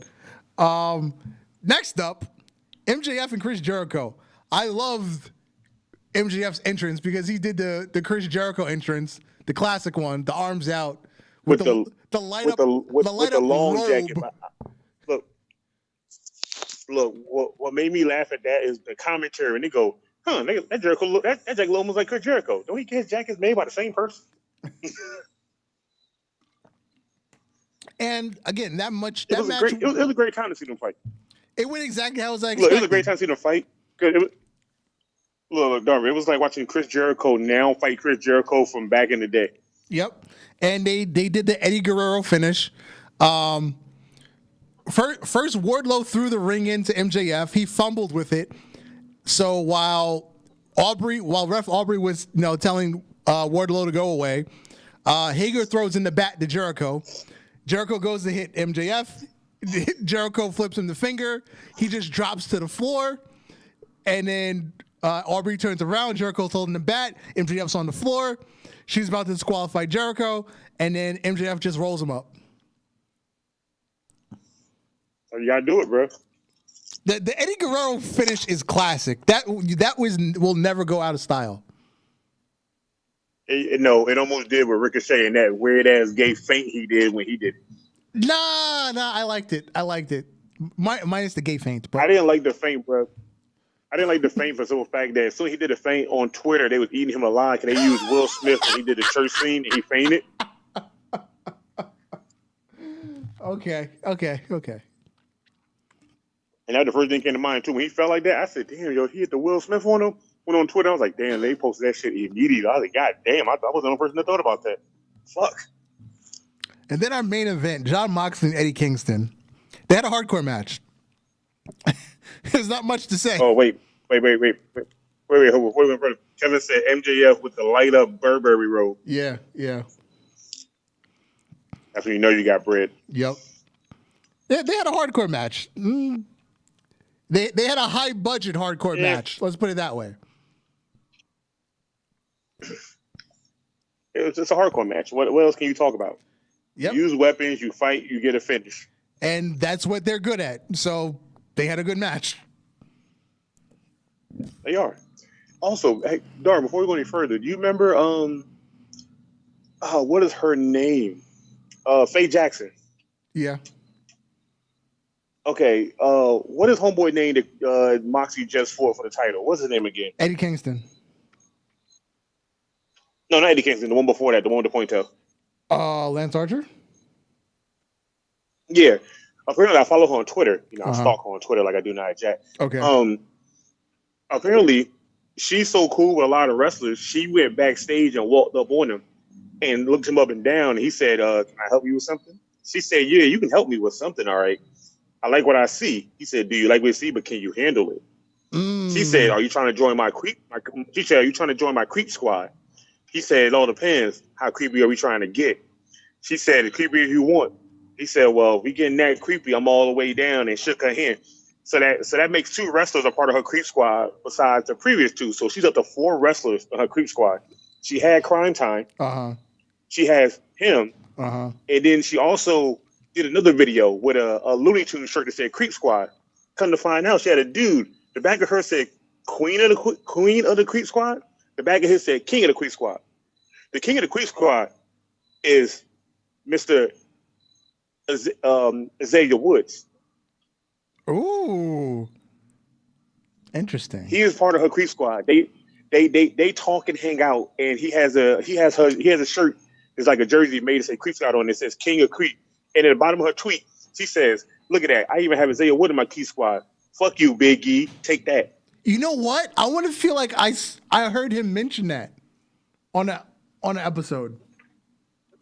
Next up, MJF and Chris Jericho. I loved MJF's entrance because he did the Chris Jericho entrance, the classic one, the arms out with the light up, with the long robe. jacket. Look, what made me laugh at that is the commentary, and they go, that Jericho look that jacket almost like Chris Jericho. Don't he get his jackets made by the same person? And again, it was a great time to see them fight. It went exactly how I was expecting. Look, it was a great time to see them fight. Look, Darby, it was like watching Chris Jericho now fight Chris Jericho from back in the day. Yep. And they did the Eddie Guerrero finish. First Wardlow threw the ring into MJF. He fumbled with it. So while Aubrey, while Ref Aubrey was telling Wardlow to go away, Hager throws in the bat to Jericho. Jericho goes to hit MJF. Jericho flips him the finger. He just drops to the floor. And then Aubrey turns around. Jericho's holding the bat. MJF's on the floor. She's about to disqualify Jericho. And then MJF just rolls him up. So you got to do it, bro. The Eddie Guerrero finish is classic. That will never go out of style. It almost did with Ricochet and that weird ass gay feint he did when he did it. Nah, I liked it. Minus the gay feint. But I didn't like the feint, bro. I didn't like the feint for the simple fact that as soon as he did the feint on Twitter, they was eating him alive because they used Will Smith when he did the church scene and he fainted. Okay. And that the first thing came to mind too. When he felt like that, I said, damn, he hit the Will Smith on him. Went on Twitter, I was like, damn, they posted that shit immediately. I was like, God damn, I was the only person that thought about that. Fuck. And then our main event, Jon Moxley and Eddie Kingston. They had a hardcore match. There's not much to say. Oh, wait. Kevin said MJF with the light up Burberry robe. Yeah. That's when you know you got bread. Yep. They had a hardcore match. They had a high budget hardcore match. Let's put it that way. It's a hardcore match. What else can you talk about? Yep. You use weapons, you fight, you get a finish. And that's what they're good at. So they had a good match. They are. Also, hey, Dar, before we go any further, do you remember what is her name? Faye Jackson. Yeah. Okay, what is homeboy name that Moxie just fought for the title? What's his name again? Eddie Kingston. No, not Eddie Kingston. The one before that, the one with the ponytail. Lance Archer? Yeah. Apparently, I follow her on Twitter. I stalk her on Twitter like I do now at Jack. Okay. Apparently, she's so cool with a lot of wrestlers. She went backstage and walked up on him and looked him up and down. And he said, can I help you with something? She said, yeah, you can help me with something, all right. I like what I see. He said, do you like what you see, but can you handle it? She said, are you trying to join my creep? She said, are you trying to join my creep squad? He said, it all depends. How creepy are we trying to get? She said, as creepy as you want. He said, well, if we getting that creepy, I'm all the way down, and shook her hand. So that makes 2 wrestlers a part of her creep squad besides the previous 2. So she's up to 4 wrestlers in her creep squad. She had Crime Time. She has him. And then she also did another video with a Looney Tunes shirt that said Creep Squad. Come to find out, she had a dude. The back of her said Queen of the Creep Squad. The back of his said King of the Creep Squad. The King of the Creep Squad is Mr. Xavier Woods. Ooh, interesting. He is part of her Creep Squad. They talk and hang out, and he has a shirt. It's like a jersey made to say Creep Squad on it. It says King of Creep. And at the bottom of her tweet, she says, look at that. I even have Isaiah Wood in my Key Squad. Fuck you, Big E. Take that. You know what? I want to feel like I heard him mention that on an episode.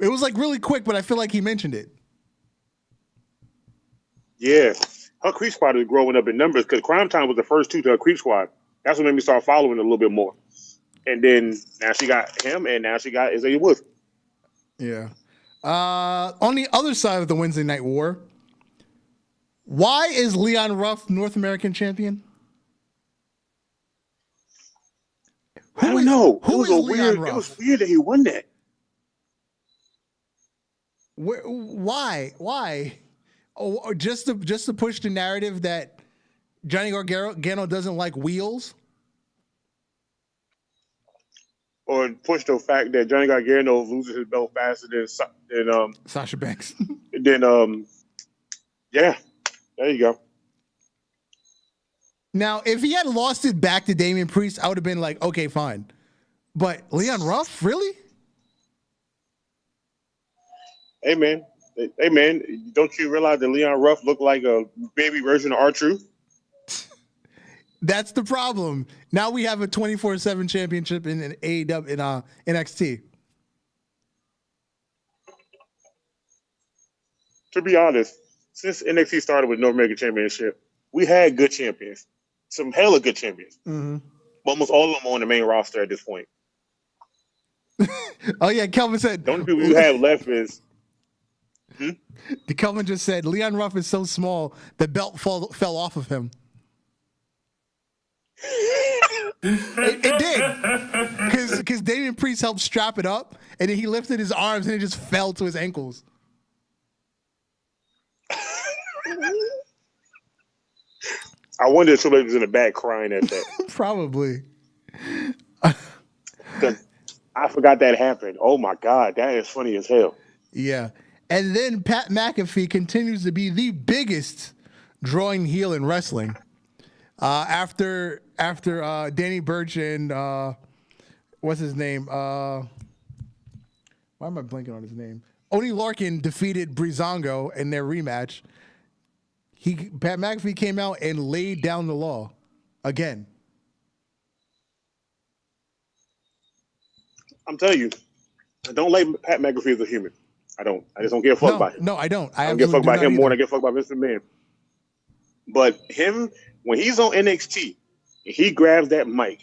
It was like really quick, but I feel like he mentioned it. Yeah. Her Creep Squad is growing up in numbers because Crime Time was the first 2 to her Creep Squad. That's what made me start following a little bit more. And then now she got him, and now she got Isaiah Wood. Yeah. On the other side of the Wednesday Night War, why is Leon Ruff North American champion? I don't know. Who It was weird that he won that. Why? Oh, just to push the narrative that Johnny Gargano doesn't like wheels? Or push the fact that Johnny Gargano loses his belt faster than Sasha Banks. Yeah, there you go. Now, if he had lost it back to Damian Priest, I would have been like, okay, fine. But Leon Ruff, really? Hey man, don't you realize that Leon Ruff looked like a baby version of R-Truth? That's the problem. Now we have a 24/7 championship in AEW in NXT. To be honest, since NXT started with North American Championship, we had good champions, some hella good champions. Mm-hmm. Almost all of them on the main roster at this point. Oh yeah, Kelvin said. The only people you have left is. The Kelvin just said Leon Ruff is so small the belt fell off of him. It did, because Damian Priest helped strap it up, and then he lifted his arms and it just fell to his ankles. I wonder if somebody was in the back crying at that. Probably. Because I forgot that happened. Oh my God, that is funny as hell. Yeah. And then Pat McAfee continues to be the biggest drawing heel in wrestling. After Danny Burch and what's his name? Why am I blanking on his name? Oney Larkin defeated Breezango in their rematch. Pat McAfee came out and laid down the law again. I'm telling you, I don't like Pat McAfee as a human. I don't. I just don't give a fuck about him. No, I don't. I don't give a fuck about him more than I give a fuck about Mr. Man. But him, when he's on NXT, and he grabs that mic,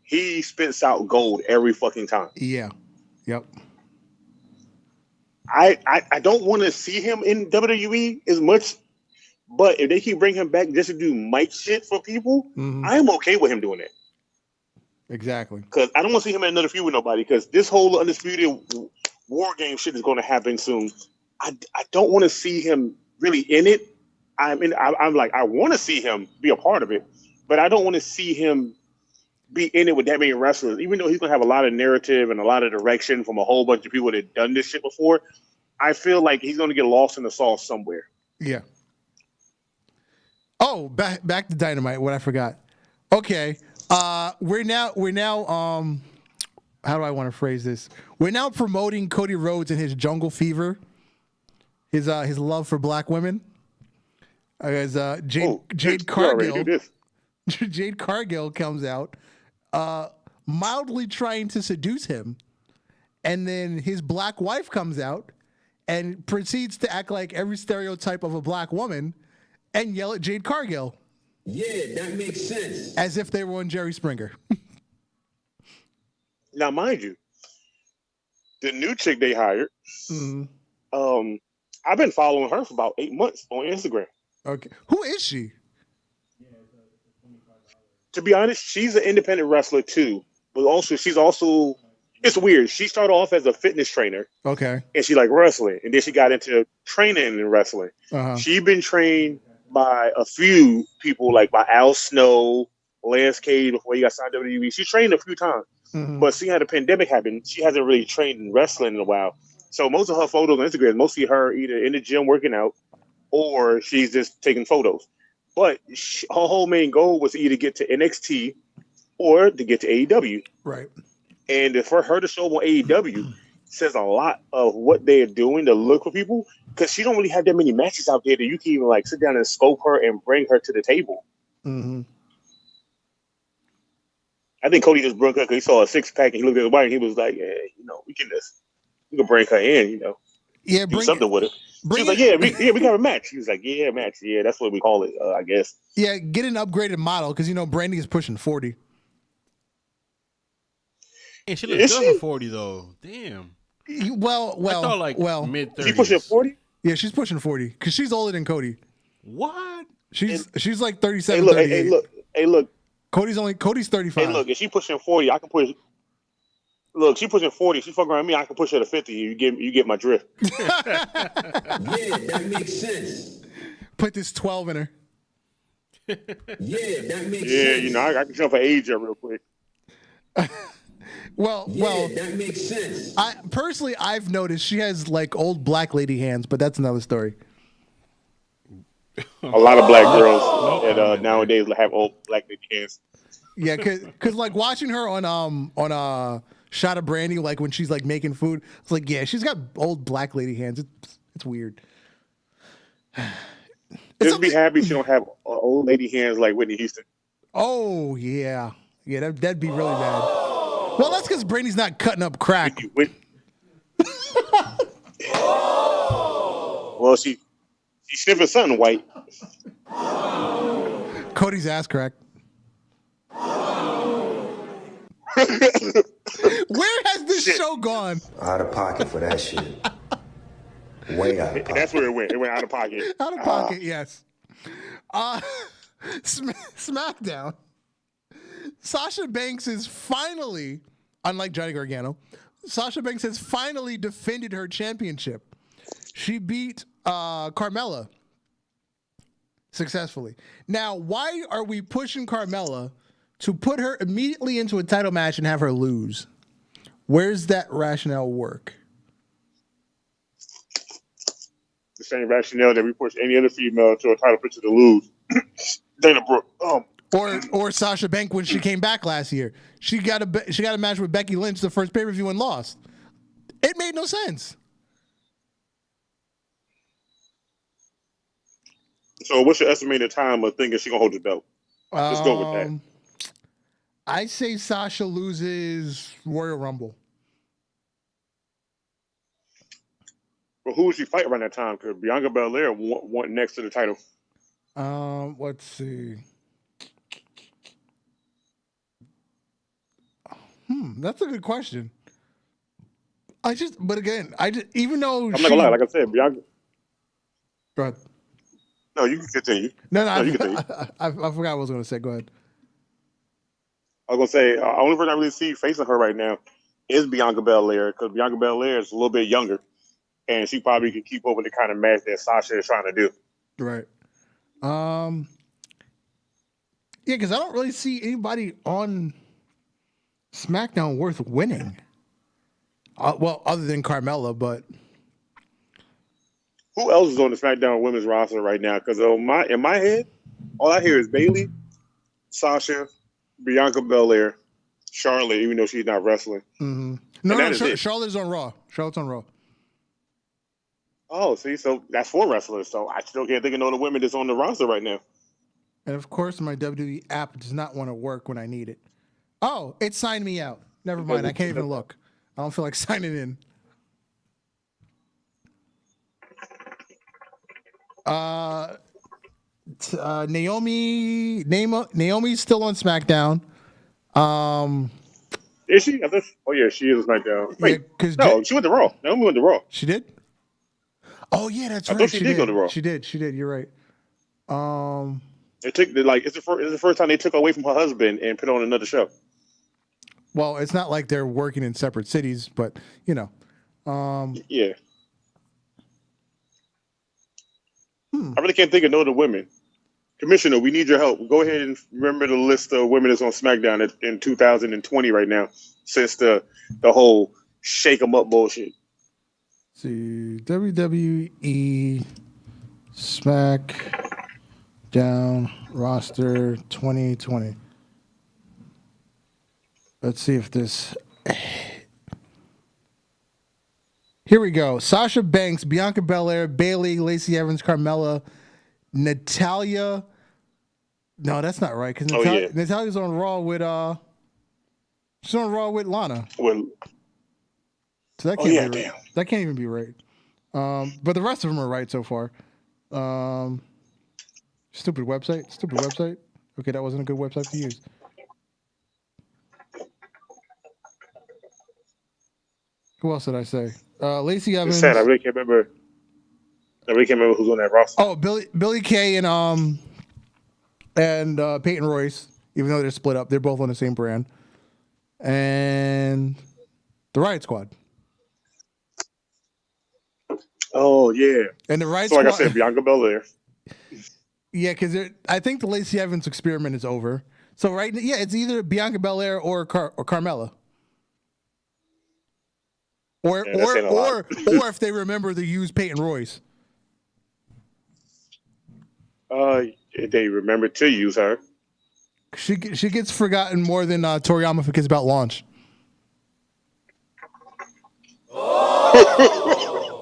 he spits out gold every fucking time. Yeah. Yep. I don't want to see him in WWE as much, but if they keep bringing him back just to do mic shit for people, I am okay with him doing that. Exactly. Because I don't want to see him in another feud with nobody, because this whole Undisputed War Game shit is going to happen soon. I don't want to see him really in it. I'm like, I want to see him be a part of it, but I don't want to see him be in it with that many wrestlers, even though he's going to have a lot of narrative and a lot of direction from a whole bunch of people that have done this shit before. I feel like he's going to get lost in the sauce somewhere. Yeah. Oh, back to Dynamite, what I forgot. Okay. We're now how do I want to phrase this? We're now promoting Cody Rhodes and his jungle fever, his love for black women. As Jade Cargill, Jade Cargill comes out, mildly trying to seduce him, and then his black wife comes out and proceeds to act like every stereotype of a black woman and yell at Jade Cargill. Yeah, that makes sense. As if they were on Jerry Springer. Now, mind you, the new chick they hired, I've been following her for about 8 months on Instagram. Okay. Who is she? To be honest, she's an independent wrestler too, but also it's weird. She started off as a fitness trainer. Okay. And she liked wrestling, and then she got into training in wrestling. She's been trained by a few people, like by Al Snow, Lance Cage before he got signed to WWE. She trained a few times, but seeing how the pandemic happened, she hasn't really trained in wrestling in a while. So most of her photos on Instagram, mostly her either in the gym working out, or she's just taking photos. But her whole main goal was to either get to NXT or to get to AEW. Right. And for her to show on AEW says a lot of what they're doing to look for people, because she don't really have that many matches out there that you can even like sit down and scope her and bring her to the table. I think Cody just broke her because he saw a 6-pack and he looked at the wife and he was like, yeah, we can bring her in, Yeah, do something with it. She was like, yeah, we can have a match. He was like, yeah, match. Yeah, that's what we call it, I guess. Yeah, get an upgraded model because, Brandy is pushing 40. Yeah, she looks good for 40, though. Damn. Well, I thought mid-30s. She pushing 40? Yeah, she's pushing 40 because she's older than Cody. What? She's like 37, 38. Hey, look. Cody's 35. Hey, look, if she pushing 40, I can push. Look, she pushing 40. She fucking around me, I can push her to 50. You get my drift. Yeah, that makes sense. Put this 12 in her. Yeah, that makes sense. Yeah, I can jump her age up real quick. Well, that makes sense. I've noticed she has like old black lady hands, but that's another story. A lot of black girls that nowadays have old black lady hands. Yeah, cause like watching her on Shot of Brandy, like when she's like making food, it's like, yeah, she's got old black lady hands. It's weird. Just be happy she don't have old lady hands like Whitney Houston. Oh yeah, that'd be really bad. Well, that's because Brandy's not cutting up crack. Well, she sniffing something white. Cody's ass crack. Where has this show gone? Out of pocket for that shit. Way out of pocket. That's where it went. It went out of pocket. Out of pocket, yes. SmackDown. Sasha Banks is finally, unlike Johnny Gargano, Sasha Banks has finally defended her championship. She beat Carmella successfully. Now, why are we pushing Carmella to put her immediately into a title match and have her lose? Where's that rationale work? The same rationale that we push any other female to a title picture to lose. Dana Brooke. Or Sasha Banks when she came back last year. She got a match with Becky Lynch the first pay-per-view and lost. It made no sense. So what's your estimated time of thinking she's going to hold the belt? Let's go with that. I say Sasha loses Royal Rumble. Well, who would she fight around that time? Because Bianca Belair went next to the title. Let's see. That's a good question. But again, even though I'm not gonna lie, like I said, Bianca. Go ahead. No, you can continue. No, you continue. I forgot what I was gonna say. Go ahead. I was gonna say, only person I really see facing her right now is Bianca Belair, because Bianca Belair is a little bit younger, and she probably can keep up with the kind of match that Sasha is trying to do. Right. Yeah, because I don't really see anybody on SmackDown worth winning. Well, other than Carmella, but who else is on the SmackDown women's roster right now? Because in my head, all I hear is Bayley, Sasha, Bianca Belair, Charlotte, even though she's not wrestling. Mm-hmm. No, Charlotte's on Raw. Charlotte's on Raw. Oh, see, so that's 4 wrestlers. So I still can't think of no other women that's on the roster right now. And of course, my WWE app does not want to work when I need it. Oh, it signed me out. Never mind. I can't even look. I don't feel like signing in. Naomi's still on SmackDown. Is she? Yeah, she is on SmackDown. Wait, yeah, she went to Raw. Naomi went to Raw. She did? Oh yeah, that's right. I thought she did go to Raw. She did. You're right. It's the first time they took her away from her husband and put her on another show. Well, it's not like they're working in separate cities, but you know. Yeah. I really can't think of no other women. Commissioner, we need your help. Go ahead and remember the list of women that's on SmackDown in 2020 right now, since the whole shake 'em up bullshit. See, WWE SmackDown roster 2020. Let's see if this. Here we go. Sasha Banks, Bianca Belair, Bayley, Lacey Evans, Carmella, Natalia. No, that's not right because Natalia's on Raw with she's on Raw with Lana. Well, so that can't be right. That can't even be right. But the rest of them are right so far. Stupid website. Okay, that wasn't a good website to use. Who else did I say? Lacey Evans. It's sad. I really can't remember who's on that roster. Oh, Billy Kay and Peyton Royce. Even though they're split up, they're both on the same brand. And the Riot Squad. Oh yeah. And the Riot Squad. So like I said, Bianca Belair. Yeah, because I think the Lacey Evans experiment is over. So it's either Bianca Belair or Carmella. Or if they remember to use Peyton Royce. They remember to use her. She gets forgotten more than Toriyama forgets about Launch.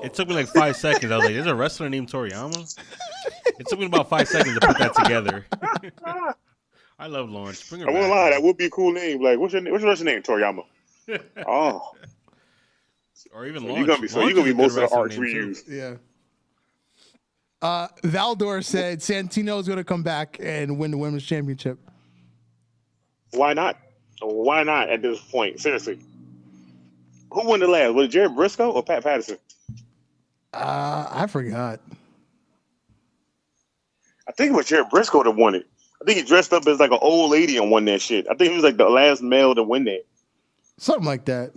It took me like 5 seconds. I was like, "There's a wrestler named Toriyama." It took me about 5 seconds to put that together. I love Launch. Bring her I won't back. lie, that would be a cool name. Like, what's your wrestler name? Toriyama. Oh. Or even You're Launch. gonna be most of the arcs we use. Yeah. Valdor said Santino is going to come back and win the women's championship. Why not? Why not at this point? Seriously. Who won the last? Was it Jared Briscoe or Pat Patterson? I forgot. I think it was Jared Briscoe that won it. I think he dressed up as like an old lady and won that shit. I think he was like the last male to win that. Something like that.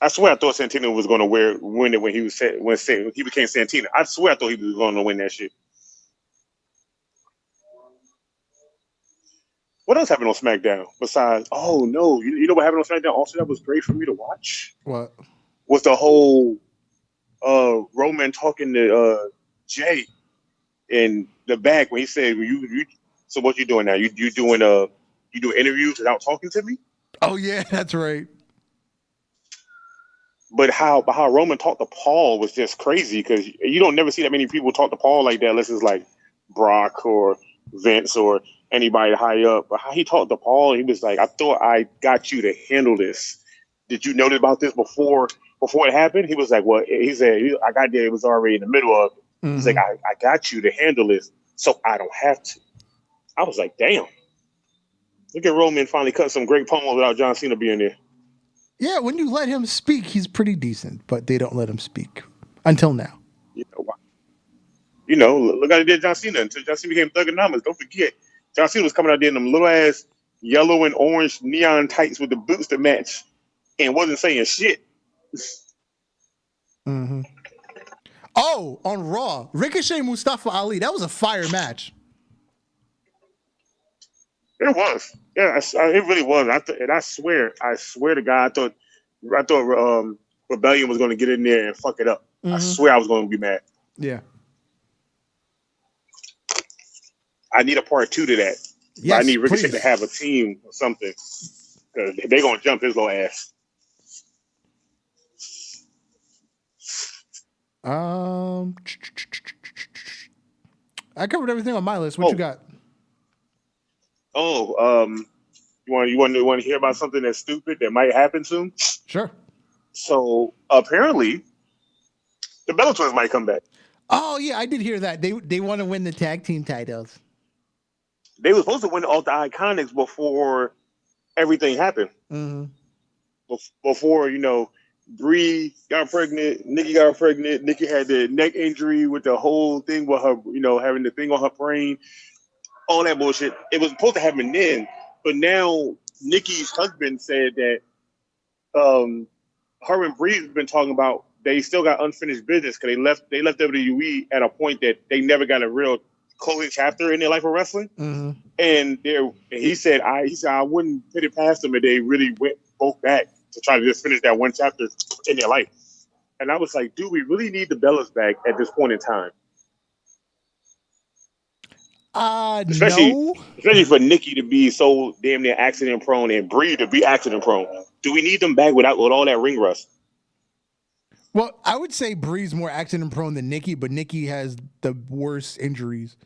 I swear I thought Santino was going to win it when he became Santino. I swear I thought he was going to win that shit. What else happened on SmackDown besides? Oh no, you know what happened on SmackDown? Also, that was great for me to watch. What? Was the whole Roman talking to Jay in the back when he said, "You so what you doing now? You doing interviews without talking to me?" Oh yeah, that's right. But how Roman talked to Paul was just crazy because you don't never see that many people talk to Paul like that unless it's like Brock or Vince or anybody high up. But how he talked to Paul, he was like, "I thought I got you to handle this. Did you know about this before it happened?" He was like, "Well," he said, "I got there. It was already in the middle of it." Mm-hmm. He's like, I got you to handle this, so I don't have to." I was like, "Damn." Look at Roman finally cut some great promos without John Cena being there. Yeah, when you let him speak, he's pretty decent, but they don't let him speak until now. Look how they did John Cena until John Cena became Thugonomics. Don't forget, John Cena was coming out there in them little ass yellow and orange neon tights with the boots to match and wasn't saying shit. Mm-hmm. Oh, on Raw, Ricochet Mustafa Ali. That was a fire match. It was. Yeah, it really was. I swear to God, I thought Rebellion was going to get in there and fuck it up. Mm-hmm. I swear I was going to be mad. Yeah. I need a part 2 to that. Yes, I need Ricochet please. to have a team or something because they're going to jump his little ass. I covered everything on my list. What you got? You want to hear about something that's stupid that might happen soon? Sure. So apparently, the Bella Twins might come back. Oh yeah, I did hear that. They want to win the tag team titles. They were supposed to win all the Iconics before everything happened. Mm-hmm. Before Bree got pregnant, Nikki got pregnant. Nikki had the neck injury with the whole thing with her, having the thing on her brain, all that bullshit. It was supposed to happen then, but now Nikki's husband said that her and Bree's been talking about they still got unfinished business because they left WWE at a point that they never got a real closing chapter in their life of wrestling. Mm-hmm. And he said I wouldn't put it past them if they really went both back to try to just finish that one chapter in their life. And I was like, do we really need the Bellas back at this point in time? No. Especially for Nikki to be so damn near accident prone and Bree to be accident prone. Do we need them back with all that ring rust? Well, I would say Bree's more accident prone than Nikki, but Nikki has the worst injuries.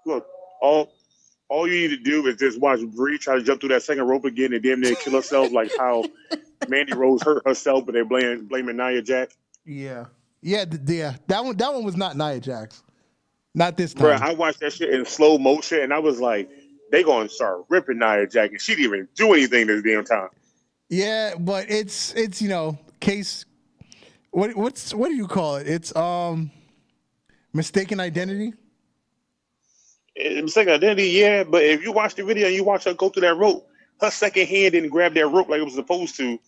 Look, all you need to do is just watch Bree try to jump through that second rope again and damn near kill herself, like how Mandy Rose hurt herself, but they're blaming Nia Jax. Yeah. That one was not Nia Jax. Not this time. Bro, I watched that shit in slow motion, and I was like, they gonna start ripping Nia Jax, and she didn't even do anything this damn time. Yeah, but it's case. What do you call it? It's mistaken identity. Mistaken identity, yeah. But if you watch the video and you watch her go through that rope, her second hand didn't grab that rope like it was supposed to.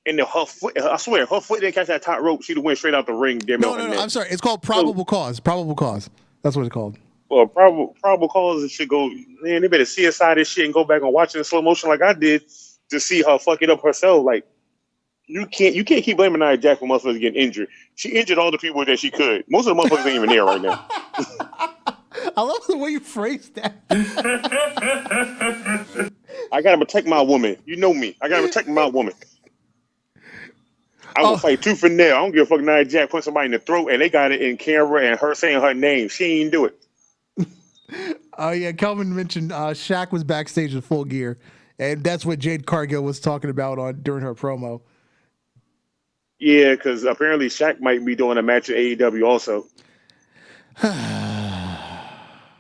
And her foot, I swear, her foot didn't catch that top rope. She'd have went straight out the ring. No, I'm sorry. It's called probable cause. Probable cause. That's what it's called. Well, probable cause should go. Man, they better CSI this shit and go back and watch it in slow motion like I did to see her fuck it up herself. Like you can't keep blaming Nia Jax for motherfuckers getting injured. She injured all the people that she could. Most of the motherfuckers ain't even there right now. I love the way you phrased that. I gotta protect my woman. You know me. I gotta protect my woman. I will fight tooth and nail. I don't give a fuck. Nia Jax put somebody in the throat and they got it in camera and her saying her name. She ain't do it. Oh yeah, Kelvin mentioned Shaq was backstage in Full Gear, and that's what Jade Cargill was talking about during her promo. Yeah, because apparently Shaq might be doing a match at AEW also.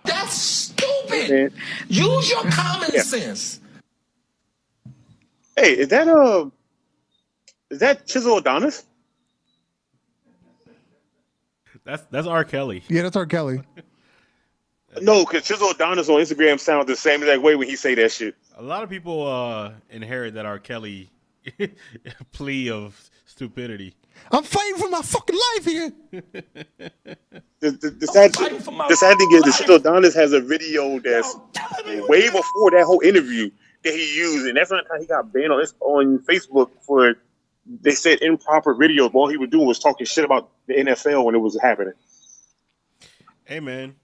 That's stupid. man. Use your common Yeah. sense. Hey, is that Chisel Adonis? That's R. Kelly. Yeah, that's R. Kelly. No, because Chisel Adonis on Instagram sounds the same exact way when he say that shit. A lot of people inherit that R. Kelly plea of stupidity. I'm fighting for my fucking life here. The sad thing is that Chisel Adonis has a video that's way before that whole interview that he used, and that's not how he got banned on Facebook for, they said, improper videos. All he was doing was talking shit about the NFL when it was happening. Hey, man,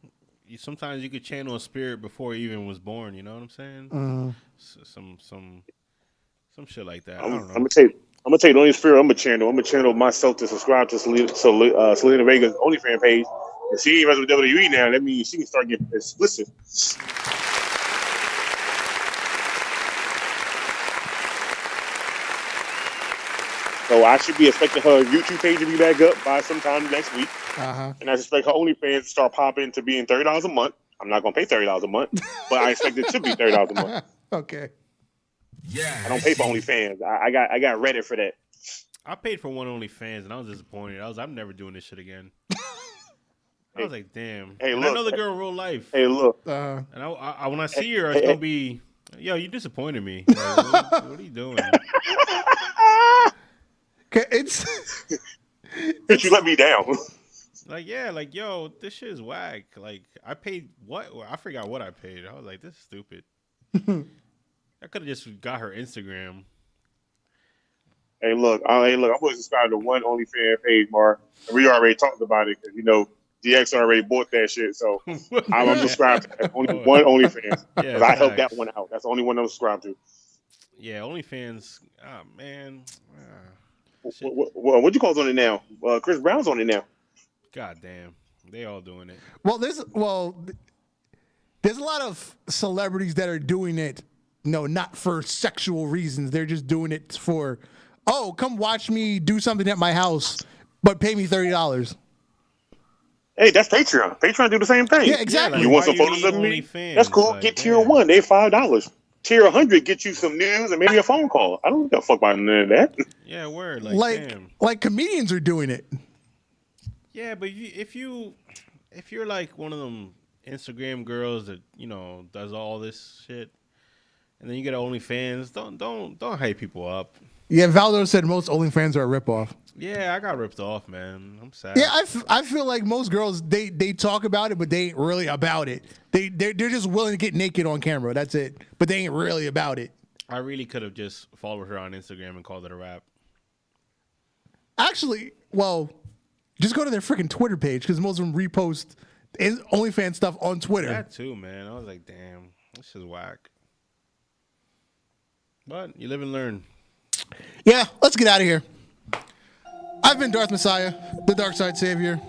sometimes you could channel a spirit before he even was born. You know what I'm saying? Some shit like that. I don't know. I'm gonna tell you the only spirit I'm gonna channel myself to subscribe to Selena Vega's OnlyFans page. If she ain't with WWE now, that means she can start getting explicit. So I should be expecting her YouTube page to be back up by sometime next week. And I expect her OnlyFans to start popping to being $30 a month. I'm not going to pay $30 a month, but I expect it to be $30 a month. Okay. Yeah. I don't pay for OnlyFans. I got Reddit for that. I paid for one OnlyFans and I was disappointed. I'm never doing this shit again. I was like, damn. Hey, and look. I know the girl in real life. Hey, look. And I when I see her, it's gonna be, yo, you disappointed me. Like, what are you doing? It's Did you let me down? Like, yeah, like, yo, this shit is whack. Like, I paid what? I forgot what I paid. I was like, this is stupid. I could have just got her Instagram. Hey, look. I'm going to subscribe to one OnlyFans page, Mark. And we already talked about it because, DX already bought that shit. So I'm subscribed to that. Only one OnlyFans. Because I helped that one out. That's the only one I'm subscribed to. Yeah, OnlyFans. Oh, man. What you call's on it now? Chris Brown's on it now. God damn. They all doing it. Well, there's a lot of celebrities that are doing it, not for sexual reasons. They're just doing it for, oh, come watch me do something at my house, but pay me $30. Hey, that's Patreon. Patreon do the same thing. Yeah, exactly. Yeah, like, you want why some photos need of me? OnlyFans? That's cool. Like, Get tier 1. They $5. Tier 100 get you some news and maybe a phone call. I don't give a fuck about none of that. Yeah, word. Damn. Like comedians are doing it. Yeah, but if you're like one of them Instagram girls that does all this shit, and then you get OnlyFans, don't hype people up. Yeah, Valdo said most OnlyFans are a ripoff. Yeah, I got ripped off, man. I'm sad. Yeah, I feel like most girls they talk about it, but they ain't really about it. They're just willing to get naked on camera. That's it. But they ain't really about it. I really could have just followed her on Instagram and called it a wrap. Actually, well, just go to their freaking Twitter page because most of them repost OnlyFans stuff on Twitter. That too, man. I was like, damn, this is whack. But you live and learn. Yeah, let's get out of here. I've been Darth Messiah, the Dark Side Savior.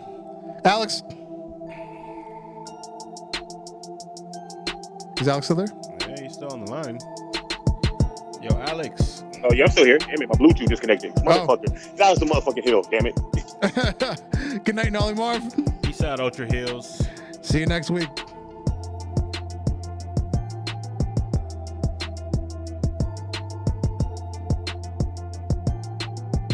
Alex? Is Alex still there? Yeah, he's still on the line. Yo, Alex. Oh, yeah, I'm still here. Damn it, my Bluetooth disconnected. Motherfucker. That was the motherfucking hill, damn it. Good night, Nolly Marv. Peace out, Ultra Heelz. See you next week.